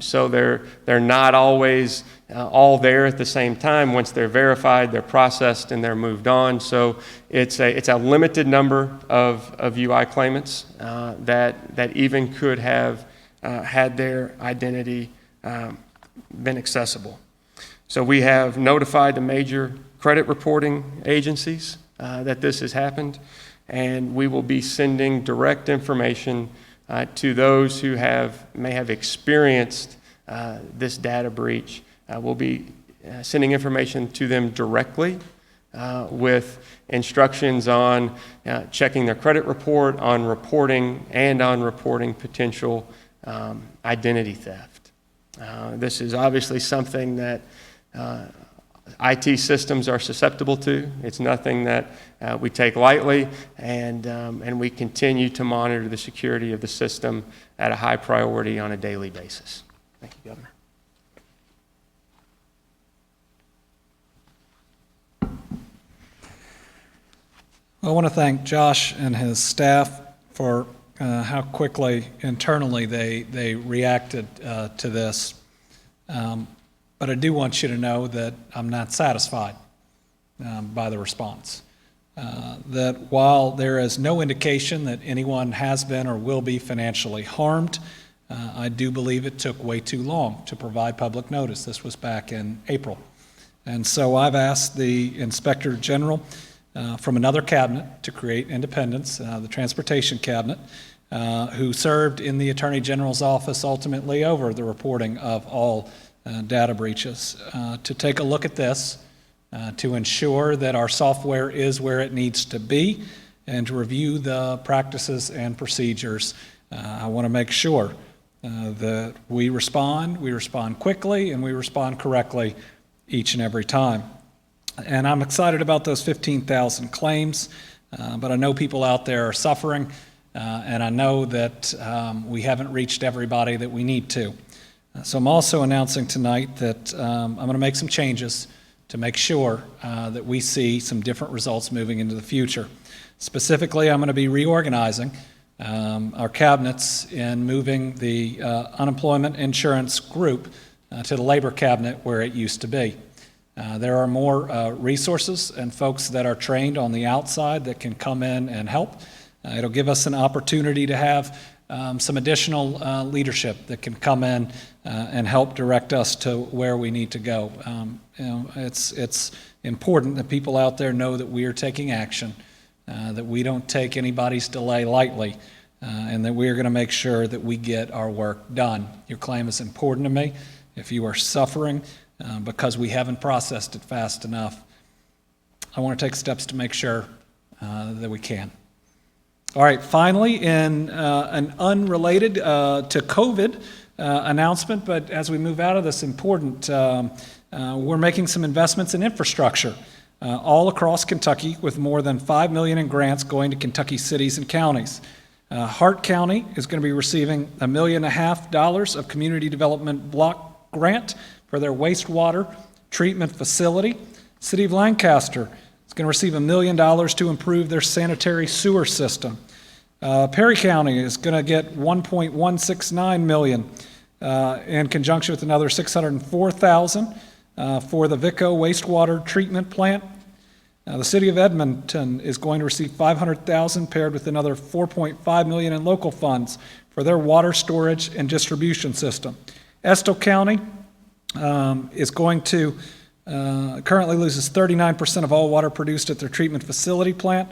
so they're not always all there at the same time. Once they're verified, they're processed, and they're moved on. So it's a limited number of UI claimants that even could have had their identity been accessible. So we have notified the major credit reporting agencies that this has happened, and we will be sending direct information to those who may have experienced this data breach. We'll be sending information to them directly with instructions on checking their credit report, on reporting potential identity theft. This is obviously something that IT systems are susceptible to. It's nothing that we take lightly, and we continue to monitor the security of the system at a high priority on a daily basis. Thank you, Governor. I want to thank Josh and his staff for how quickly internally they reacted to this. But I do want you to know that I'm not satisfied by the response. That while there is no indication that anyone has been or will be financially harmed, I do believe it took way too long to provide public notice. This was back in April. And so I've asked the Inspector General from another cabinet to create independence, the Transportation Cabinet, who served in the Attorney General's office ultimately over the reporting of all data breaches, to take a look at this, to ensure that our software is where it needs to be, and to review the practices and procedures. I want to make sure that we respond quickly, and we respond correctly each and every time. And I'm excited about those 15,000 claims, but I know people out there are suffering, and I know that we haven't reached everybody that we need to. So I'm also announcing tonight that I'm going to make some changes to make sure that we see some different results moving into the future. Specifically, I'm going to be reorganizing our cabinets and moving the unemployment insurance group to the labor cabinet where it used to be. There are more resources and folks that are trained on the outside that can come in and help. It'll give us an opportunity to have some additional leadership that can come in and help direct us to where we need to go. It's important that people out there know that we are taking action, that we don't take anybody's delay lightly, and that we are going to make sure that we get our work done. Your claim is important to me. If you are suffering because we haven't processed it fast enough, I want to take steps to make sure that we can. All right, finally, in an unrelated to COVID announcement, but as we move out of this important, we're making some investments in infrastructure all across Kentucky, with more than $5 million in grants going to Kentucky cities and counties. Hart County is going to be receiving $1.5 million of community development block grant for their wastewater treatment facility. City of Lancaster is going to receive $1 million to improve their sanitary sewer system. Perry County is going to get $1.169 million in conjunction with another $604,000 for the Vico wastewater treatment plant. The City of Edmonton is going to receive $500,000 paired with another $4.5 million in local funds for their water storage and distribution system. Estill County is going to currently loses 39% of all water produced at their treatment facility plant.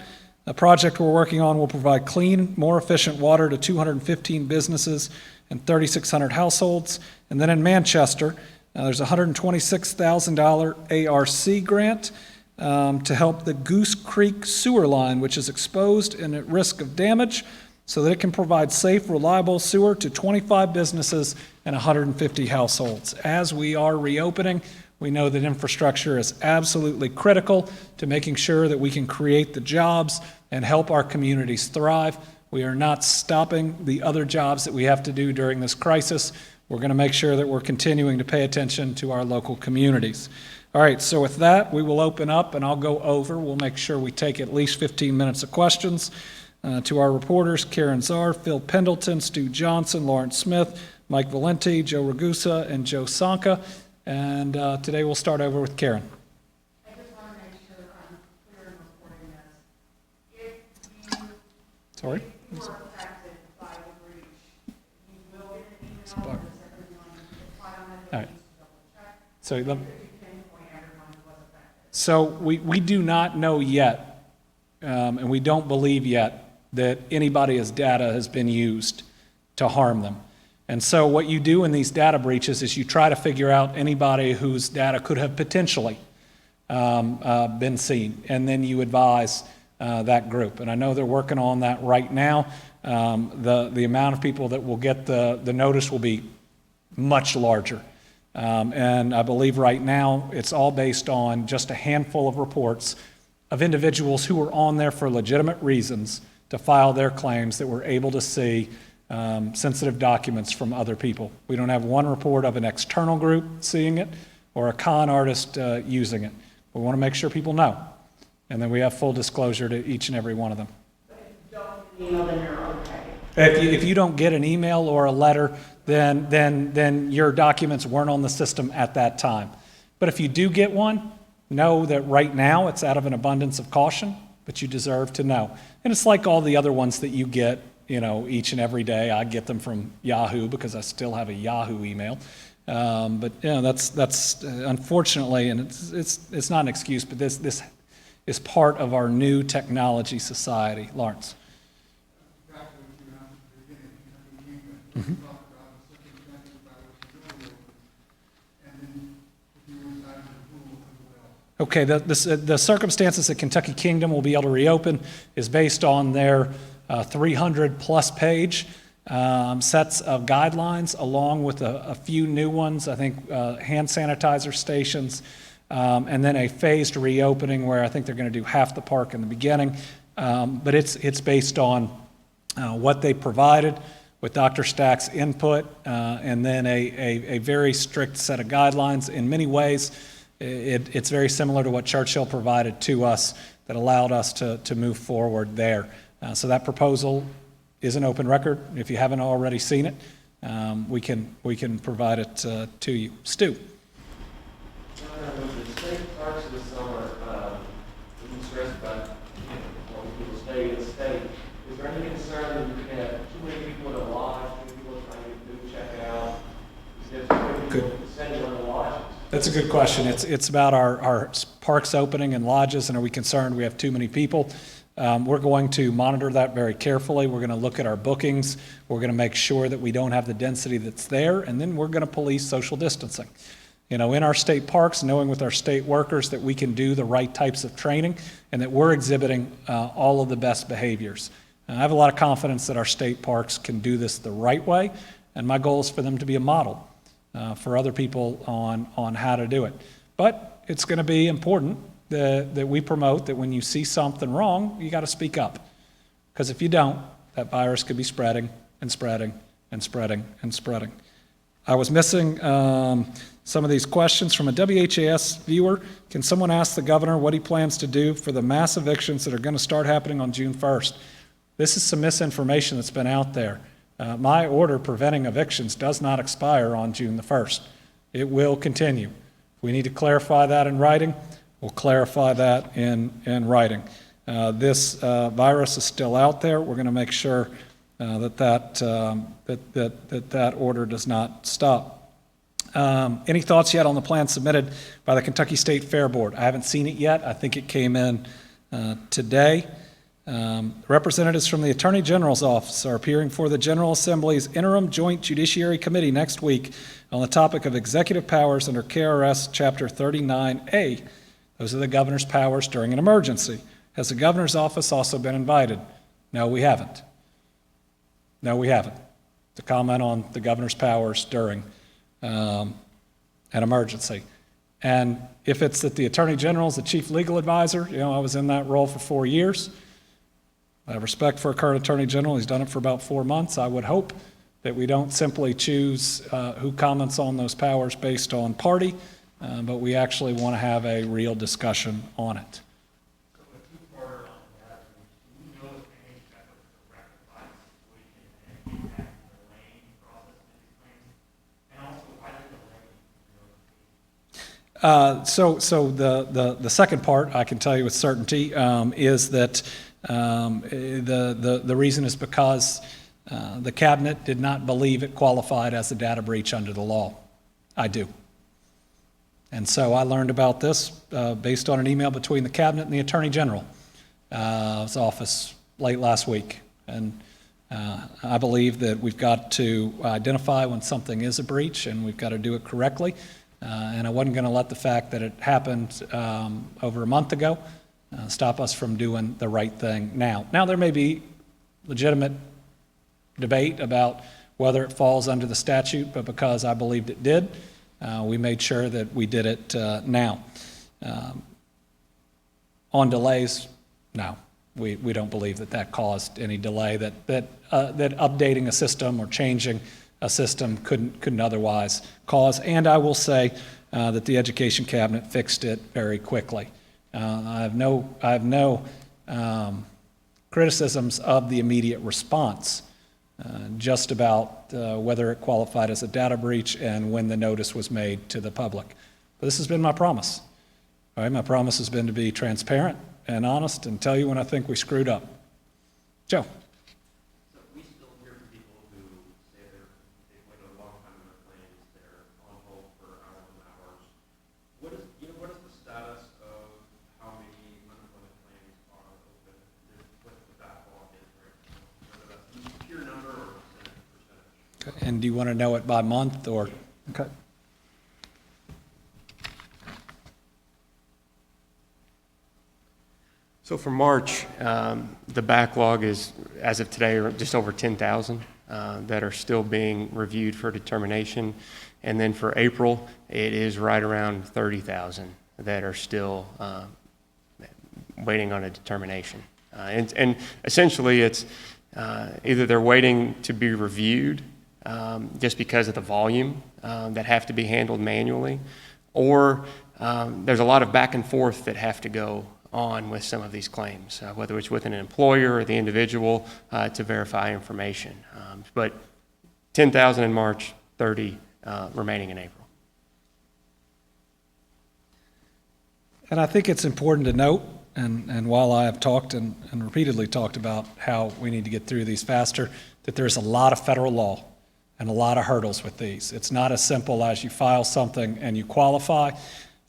A project we're working on will provide clean, more efficient water to 215 businesses and 3,600 households. And then in Manchester, there's a $126,000 ARC grant to help the Goose Creek sewer line, which is exposed and at risk of damage, so that it can provide safe, reliable sewer to 25 businesses and 150 households. As we are reopening, we know that infrastructure is absolutely critical to making sure that we can create the jobs and help our communities thrive. We are not stopping the other jobs that we have to do during this crisis. We're going to make sure that we're continuing to pay attention to our local communities. All right, so with that, we will open up, and I'll go over. We'll make sure we take at least 15 minutes of questions to our reporters, Karen Czar, Phil Pendleton, Stu Johnson, Lawrence Smith, Mike Valenti, Joe Ragusa, and Joe Sonka. And today we'll start over with Karen. I just want to make sure I'm clear in reporting this. If you Sorry? were affected by the breach, you will get an email that says everyone is filed on All right. to double check. So If you pinpoint everyone who was affected. So we do not know yet, and we don't believe yet, that anybody's data has been used to harm them. And so what you do in these data breaches is you try to figure out anybody whose data could have potentially been seen, and then you advise that group. And I know they're working on that right now. The amount of people that will get the notice will be much larger. And I believe right now it's all based on just a handful of reports of individuals who were on there for legitimate reasons to file their claims that were able to see sensitive documents from other people. We don't have one report of an external group seeing it or a con artist using it. We want to make sure people know, and then we have full disclosure to each and every one of them. But if you don't email, then you're okay. If you don't get an email or a letter, then your documents weren't on the system at that time. But if you do get one, know that right now it's out of an abundance of caution, but you deserve to know. And it's like all the other ones that you get, each and every day. I get them from Yahoo because I still have a Yahoo email. But that's unfortunately, and it's not an excuse, but this is part of our new technology society. Lawrence. Okay, the circumstances that Kentucky Kingdom will be able to reopen is based on their 300-plus page sets of guidelines, along with a few new ones, I think hand sanitizer stations, and then a phased reopening where I think they're going to do half the park in the beginning. But it's based on what they provided with Dr. Stack's input, and then a very strict set of guidelines. In many ways, it's very similar to what Churchill provided to us that allowed us to move forward there. So that proposal is an open record. If you haven't already seen it, we can provide it to you. Stu. With the state parks this summer, we stressed about wanting people to stay in the state. Is there any concern that you could have too many people in a lodge, too many people trying to do check out? Is there too many people sitting on the lodges? That's a good question. It's about our parks opening and lodges, and are we concerned we have too many people? We're going to monitor that very carefully. We're going to look at our bookings. We're going to make sure that we don't have the density that's there, and then we're going to police social distancing. In our state parks, knowing with our state workers that we can do the right types of training and that we're exhibiting all of the best behaviors. I have a lot of confidence that our state parks can do this the right way, and my goal is for them to be a model for other people on how to do it. But it's going to be important that we promote that when you see something wrong, you got to speak up. Because if you don't, that virus could be spreading and spreading and spreading and spreading. I was missing some of these questions from a WHAS viewer. Can someone ask the governor what he plans to do for the mass evictions that are going to start happening on June 1st? This is some misinformation that's been out there. My order preventing evictions does not expire on June the 1st. It will continue. If we need to clarify that in writing, we'll clarify that in writing. This virus is still out there. We're going to make sure that order does not stop. Any thoughts yet on the plan submitted by the Kentucky State Fair Board? I haven't seen it yet. I think it came in today. Representatives from the Attorney General's office are appearing for the General Assembly's Interim Joint Judiciary Committee next week on the topic of executive powers under KRS Chapter 39A. Those are the governor's powers during an emergency. Has the governor's office also been invited? No, we haven't. No, we haven't. To comment on the governor's powers during an emergency. And if it's that the Attorney General is the chief legal advisor, I was in that role for 4 years. I have respect for our current Attorney General. He's done it for about 4 months. I would hope that we don't simply choose who comments on those powers based on party, but we actually want to have a real discussion on it. So the second part, I can tell you with certainty, is that the reason is because the cabinet did not believe it qualified as a data breach under the law. I do. And so I learned about this based on an email between the cabinet and the Attorney General's office late last week. And I believe that we've got to identify when something is a breach, and we've got to do it correctly. And I wasn't going to let the fact that it happened over a month ago stop us from doing the right thing now. Now, there may be legitimate debate about whether it falls under the statute, but because I believed it did, we made sure that we did it now. On delays, no. We don't believe that caused any delay, that updating a system or changing a system couldn't otherwise cause. And I will say that the Education Cabinet fixed it very quickly. I have no criticisms of the immediate response, just about whether it qualified as a data breach and when the notice was made to the public. But this has been my promise. All right, my promise has been to be transparent and honest and tell you when I think we screwed up. Joe. So we still hear from people who say they've waited a long time in their claims, they're on hold for hours and hours. What is the status of how many unemployment claims are open? What the backlog is right now? Whether that's a pure number or percentage? Okay. And do you want to know it by month or? Okay. So for March, the backlog is, as of today, just over 10,000 that are still being reviewed for determination. And then for April, it is right around 30,000 that are still waiting on a determination. And essentially, it's either they're waiting to be reviewed just because of the volume that have to be handled manually, or there's a lot of back and forth that have to go on with some of these claims, whether it's with an employer or the individual to verify information. But 10,000 in March, 30 remaining in April. And I think it's important to note, and while I have talked and repeatedly talked about how we need to get through these faster, that there's a lot of federal law and a lot of hurdles with these. It's not as simple as you file something and you qualify.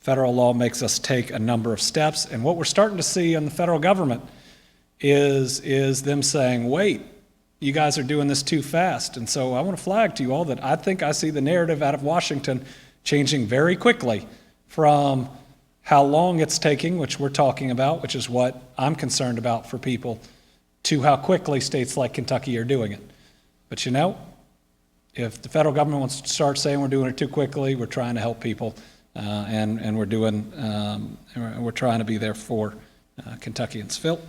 Federal law makes us take a number of steps, and what we're starting to see in the federal government is them saying, wait, you guys are doing this too fast. And so I want to flag to you all that I think I see the narrative out of Washington changing very quickly from how long it's taking, which we're talking about, which is what I'm concerned about for people, to how quickly states like Kentucky are doing it. But you know, if the federal government wants to start saying we're doing it too quickly, we're trying to help people. And we're trying to be there for Kentuckians. Phil?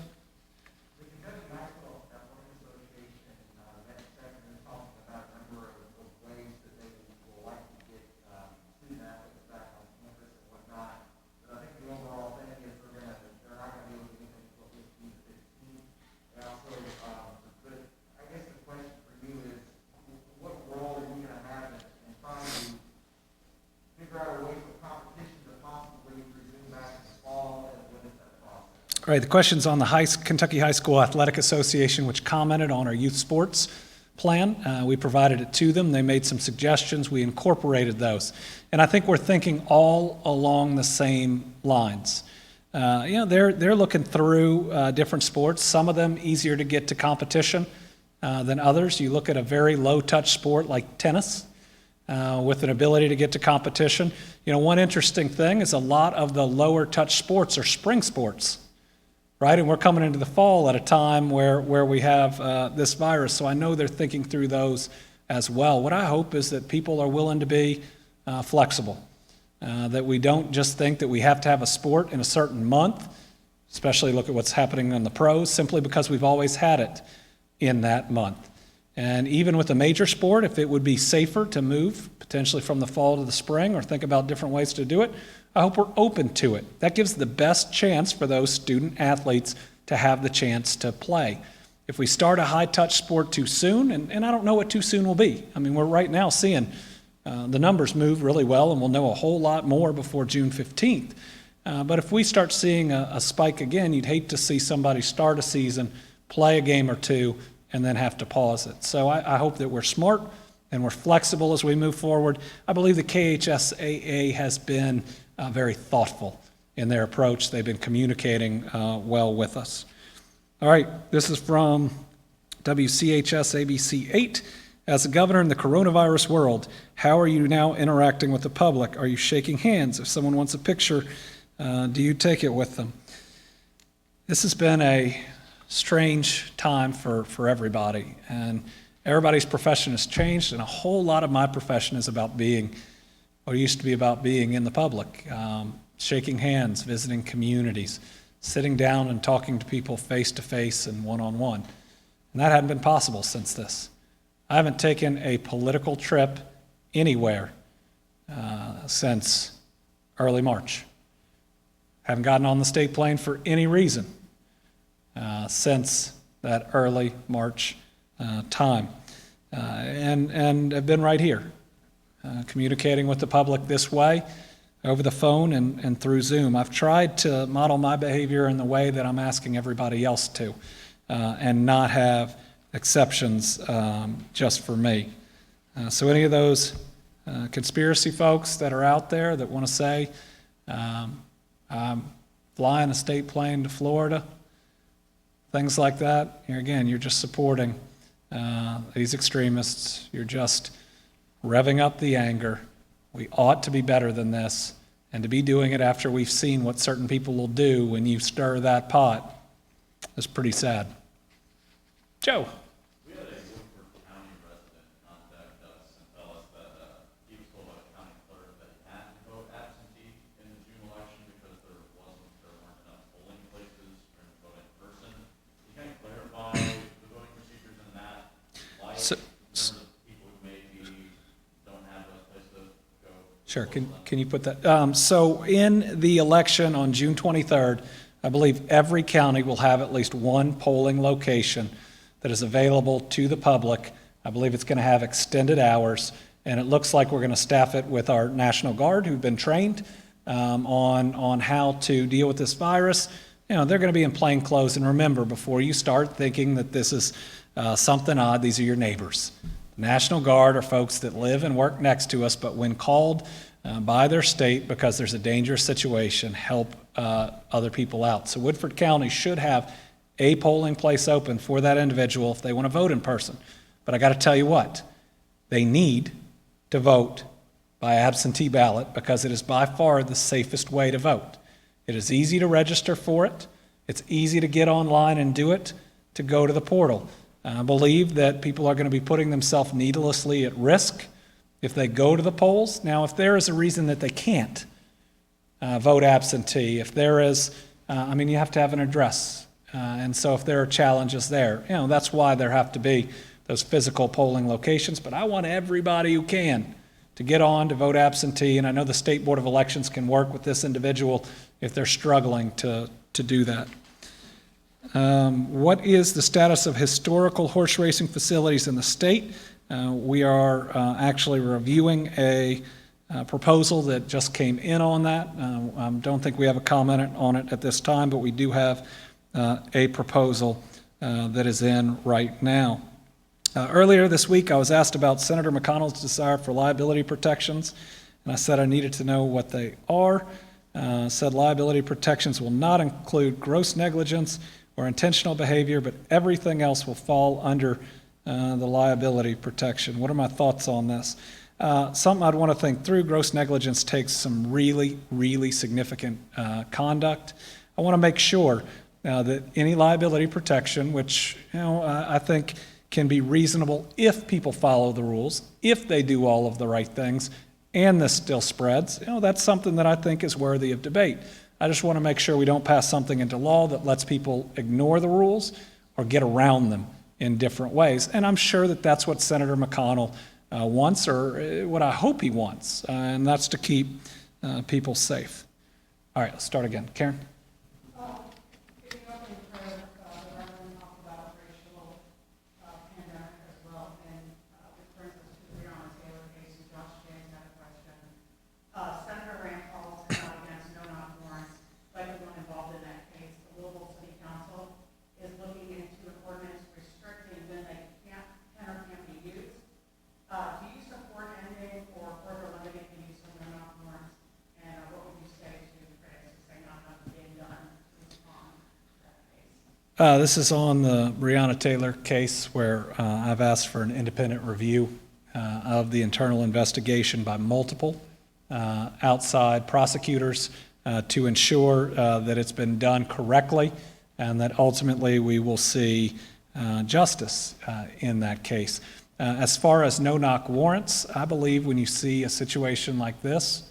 All right, the question's on the Kentucky High School Athletic Association, which commented on our youth sports plan. We provided it to them. They made some suggestions. We incorporated those. And I think we're thinking all along the same lines. They're looking through different sports, some of them easier to get to competition than others. You look at a very low-touch sport like tennis with an ability to get to competition. You know, one interesting thing is a lot of the lower-touch sports are spring sports. Right, and we're coming into the fall at a time where we have this virus, so I know they're thinking through those as well. What I hope is that people are willing to be flexible, that we don't just think that we have to have a sport in a certain month, especially look at what's happening in the pros, simply because we've always had it in that month. And even with a major sport, if it would be safer to move potentially from the fall to the spring or think about different ways to do it, I hope we're open to it. That gives the best chance for those student athletes to have the chance to play. If we start a high-touch sport too soon, and I don't know what too soon will be. I mean, we're right now seeing the numbers move really well, and we'll know a whole lot more before June 15th. But if we start seeing a spike again, you'd hate to see somebody start a season, play a game or two, and then have to pause it. So I hope that we're smart and we're flexible as we move forward. I believe the KHSAA has been very thoughtful in their approach. They've been communicating well with us. All right, this is from WCHS ABC 8. As a governor in the coronavirus world, how are you now interacting with the public? Are you shaking hands? If someone wants a picture, do you take it with them? This has been a strange time for everybody, and everybody's profession has changed, and a whole lot of my profession is about being, or used to be about being in the public, shaking hands, visiting communities, sitting down and talking to people face to face and one-on-one. And that hadn't been possible since this. I haven't taken a political trip anywhere since early March. Haven't gotten on the state plane for any reason since that early March time. And have been right here, communicating with the public this way, over the phone and through Zoom. I've tried to model my behavior in the way that I'm asking everybody else to, and not have exceptions just for me. So any of those conspiracy folks that are out there that want to say, I'm flying a state plane to Florida, things like that, again, you're just supporting these extremists. You're just revving up the anger. We ought to be better than this, and to be doing it after we've seen what certain people will do when you stir that pot is pretty sad. Joe. We had a Woodford County resident contact us and tell us that he was told by the county clerk that he had to vote absentee in the June election because there weren't enough polling places for him to vote in person. Can you clarify the voting procedures in that light in terms of people who maybe don't have those places to go? Sure, can you put that? So in the election on June 23rd, I believe every county will have at least one polling location that is available to the public. I believe it's going to have extended hours, and it looks like we're going to staff it with our National Guard who've been trained on how to deal with this virus. You know, they're going to be in plain clothes. And remember, before you start thinking that this is something odd, these are your neighbors. The National Guard are folks that live and work next to us, but when called by their state because there's a dangerous situation, help other people out. So Woodford County should have a polling place open for that individual if they want to vote in person. But I got to tell you what, they need to vote by absentee ballot because it is by far the safest way to vote. It is easy to register for it. It's easy to get online and do it, to go to the portal. I believe that people are going to be putting themselves needlessly at risk if they go to the polls. Now, if there is a reason that they can't vote absentee, if there is, you have to have an address. And so if there are challenges there, that's why there have to be those physical polling locations. But I want everybody who can to get on to vote absentee. And I know the State Board of Elections can work with this individual if they're struggling to do that. What is the status of historical horse racing facilities in the state? We are actually reviewing a proposal that just came in on that. I don't think we have a comment on it at this time, but we do have a proposal that is in right now. Earlier this week, I was asked about Senator McConnell's desire for liability protections, and I said I needed to know what they are. Said liability protections will not include gross negligence or intentional behavior, but everything else will fall under the liability protection. What are my thoughts on this? Something I'd want to think through. Gross negligence takes some really, really significant conduct. I want to make sure that any liability protection, which I think can be reasonable if people follow the rules, if they do all of the right things, and this still spreads, that's something that I think is worthy of debate. I just want to make sure we don't pass something into law that lets people ignore the rules or get around them in different ways. And I'm sure that that's what Senator McConnell wants, or what I hope he wants, and that's to keep people safe. All right, let's start again. Karen? This is on the Breonna Taylor case where I've asked for an independent review of the internal investigation by multiple outside prosecutors to ensure that it's been done correctly and that ultimately we will see justice in that case. As far as no-knock warrants, I believe when you see a situation like this,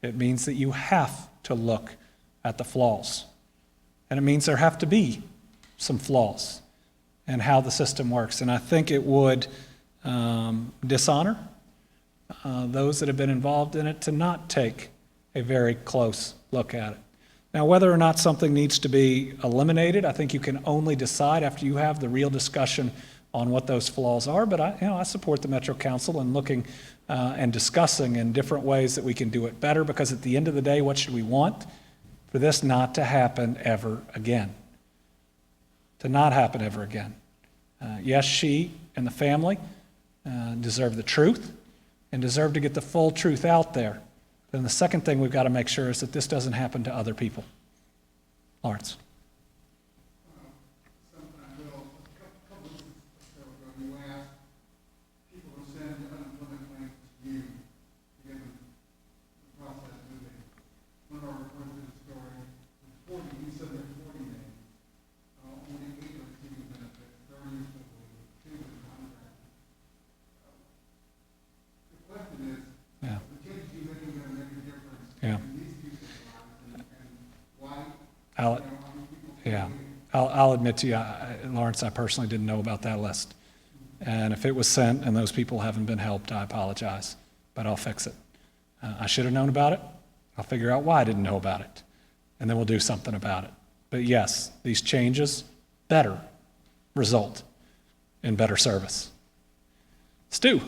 it means that you have to look at the flaws. And it means there have to be some flaws in how the system works. And I think it would dishonor those that have been involved in it to not take a very close look at it. Now, whether or not something needs to be eliminated, I think you can only decide after you have the real discussion on what those flaws are. But I support the Metro Council in looking and discussing in different ways that we can do it better, because at the end of the day, what should we want? For this not to happen ever again. To not happen ever again. Yes, she and the family deserve the truth and deserve to get the full truth out there. Then the second thing we've got to make sure is that this doesn't happen to other people. Lawrence. Sometime ago, a couple weeks ago, you I'll admit to you, Lawrence, I personally didn't know about that list. And if it was sent and those people haven't been helped, I apologize, but I'll fix it. I should have known about it. I'll figure out why I didn't know about it, and then we'll do something about it. But yes, these changes better result in better service. Stu.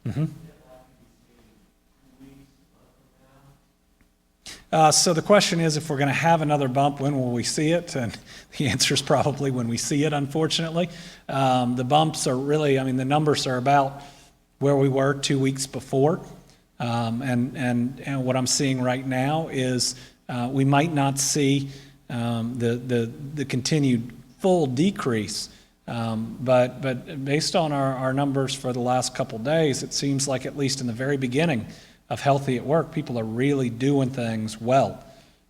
Mm-hmm. So the question is, if we're going to have another bump, when will we see it? And the answer is probably when we see it, unfortunately. The bumps are really, the numbers are about where we were 2 weeks before. And what I'm seeing right now is we might not see the continued full decrease, but based on our numbers for the last couple days, it seems like at least in the very beginning of Healthy at Work, people are really doing things well.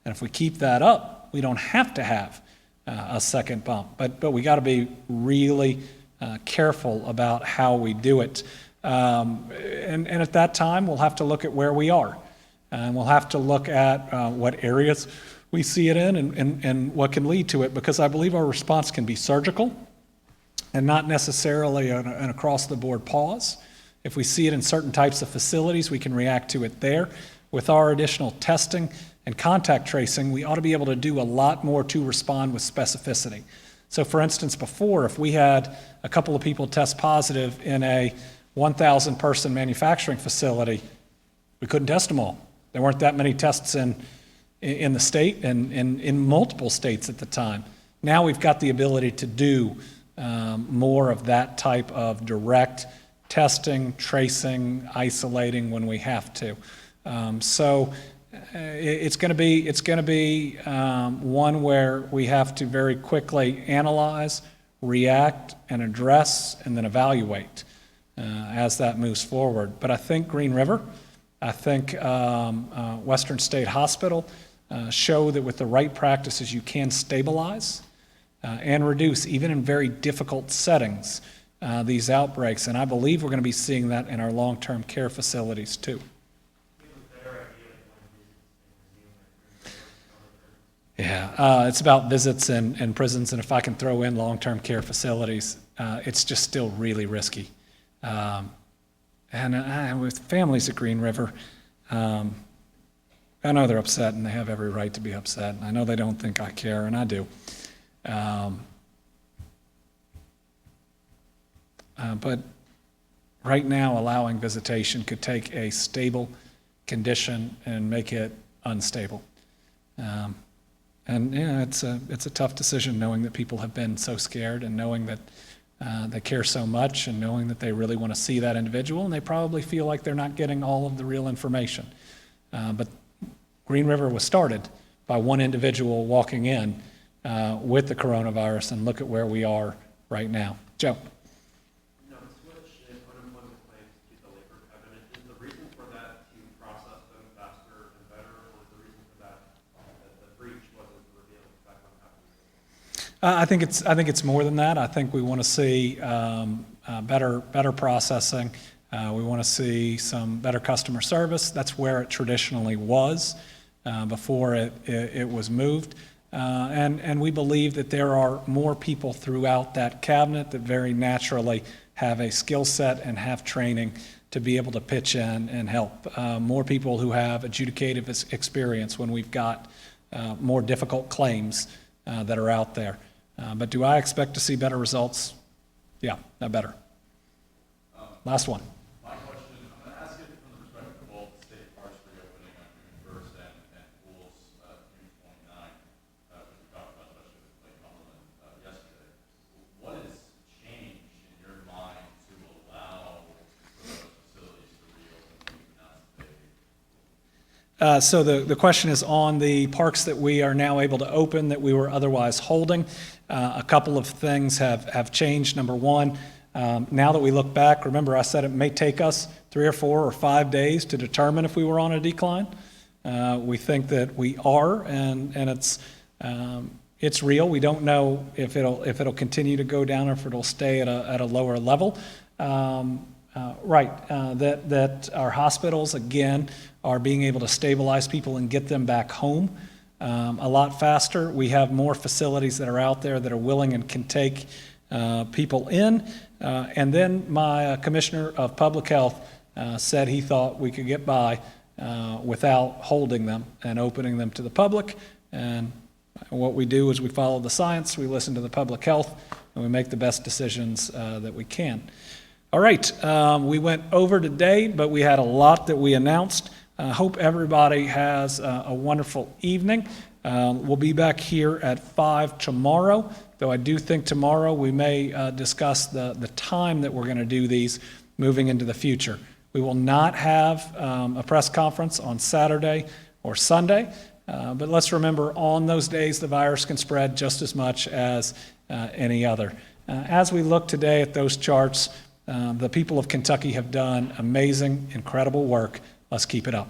And if we keep that up, we don't have to have a second bump. But we got to be really careful about how we do it. And at that time, we'll have to look at where we are. And we'll have to look at what areas we see it in and what can lead to it, because I believe our response can be surgical and not necessarily an across-the-board pause. If we see it in certain types of facilities, we can react to it there. With our additional testing and contact tracing, we ought to be able to do a lot more to respond with specificity. So for instance, before, if we had a couple of people test positive in a 1,000 person manufacturing facility, we couldn't test them all. There weren't that many tests in the state and in multiple states at the time. Now we've got the ability to do more of that type of direct testing, tracing, isolating when we have to. So it's going to be one where we have to very quickly analyze, react, and address, and then evaluate as that moves forward. But I think Green River, I think Western State Hospital show that with the right practices you can stabilize and reduce, even in very difficult settings, these outbreaks, and I believe we're going to be seeing that in our long-term care facilities too. Yeah, it's about visits and prisons, and if I can throw in long-term care facilities, it's just still really risky. And with families at Green River, I know they're upset, and they have every right to be upset. I know they don't think I care, and I do. But right now, allowing visitation could take a stable condition and make it unstable. And yeah, it's a tough decision, knowing that people have been so scared, and knowing that they care so much, and knowing that they really want to see that individual, and they probably feel like they're not getting all of the real information. But Green River was started by one individual walking in with the coronavirus, and look at where we are right now. Joe. I think it's more than that. I think we want to see better processing. We want to see some better customer service. That's where it traditionally was before it was moved. And we believe that there are more people throughout that cabinet that very naturally have a skill set and have training to be able to pitch in and help. More people who have adjudicative experience when we've got more difficult claims that are out there. But do I expect to see better results? Yeah, not better. Last one. My question, I'm going to ask it from the perspective of both state parks reopening on June 1st and pools June 29th, which we talked about, especially with Lake Cumberland yesterday. What has changed in your mind to allow for those facilities to reopen when you've announced they? So the question is on the parks that we are now able to open that we were otherwise holding. A couple of things have changed. Number one, now that we look back, remember I said it may take us 3 or 4 or 5 days to determine if we were on a decline. We think that we are, and it's real. We don't know if it'll continue to go down or if it'll stay at a lower level. That our hospitals, again, are being able to stabilize people and get them back home a lot faster. We have more facilities that are out there that are willing and can take people in. And then my Commissioner of Public Health said he thought we could get by without holding them and opening them to the public. And what we do is we follow the science, we listen to the public health, and we make the best decisions that we can. All right, we went over today, but we had a lot that we announced. I hope everybody has a wonderful evening. We'll be back here at 5 tomorrow, though I do think tomorrow we may discuss the time that we're going to do these moving into the future. We will not have a press conference on Saturday or Sunday, but let's remember on those days the virus can spread just as much as any other. As we look today at those charts, the people of Kentucky have done amazing, incredible work. Let's keep it up.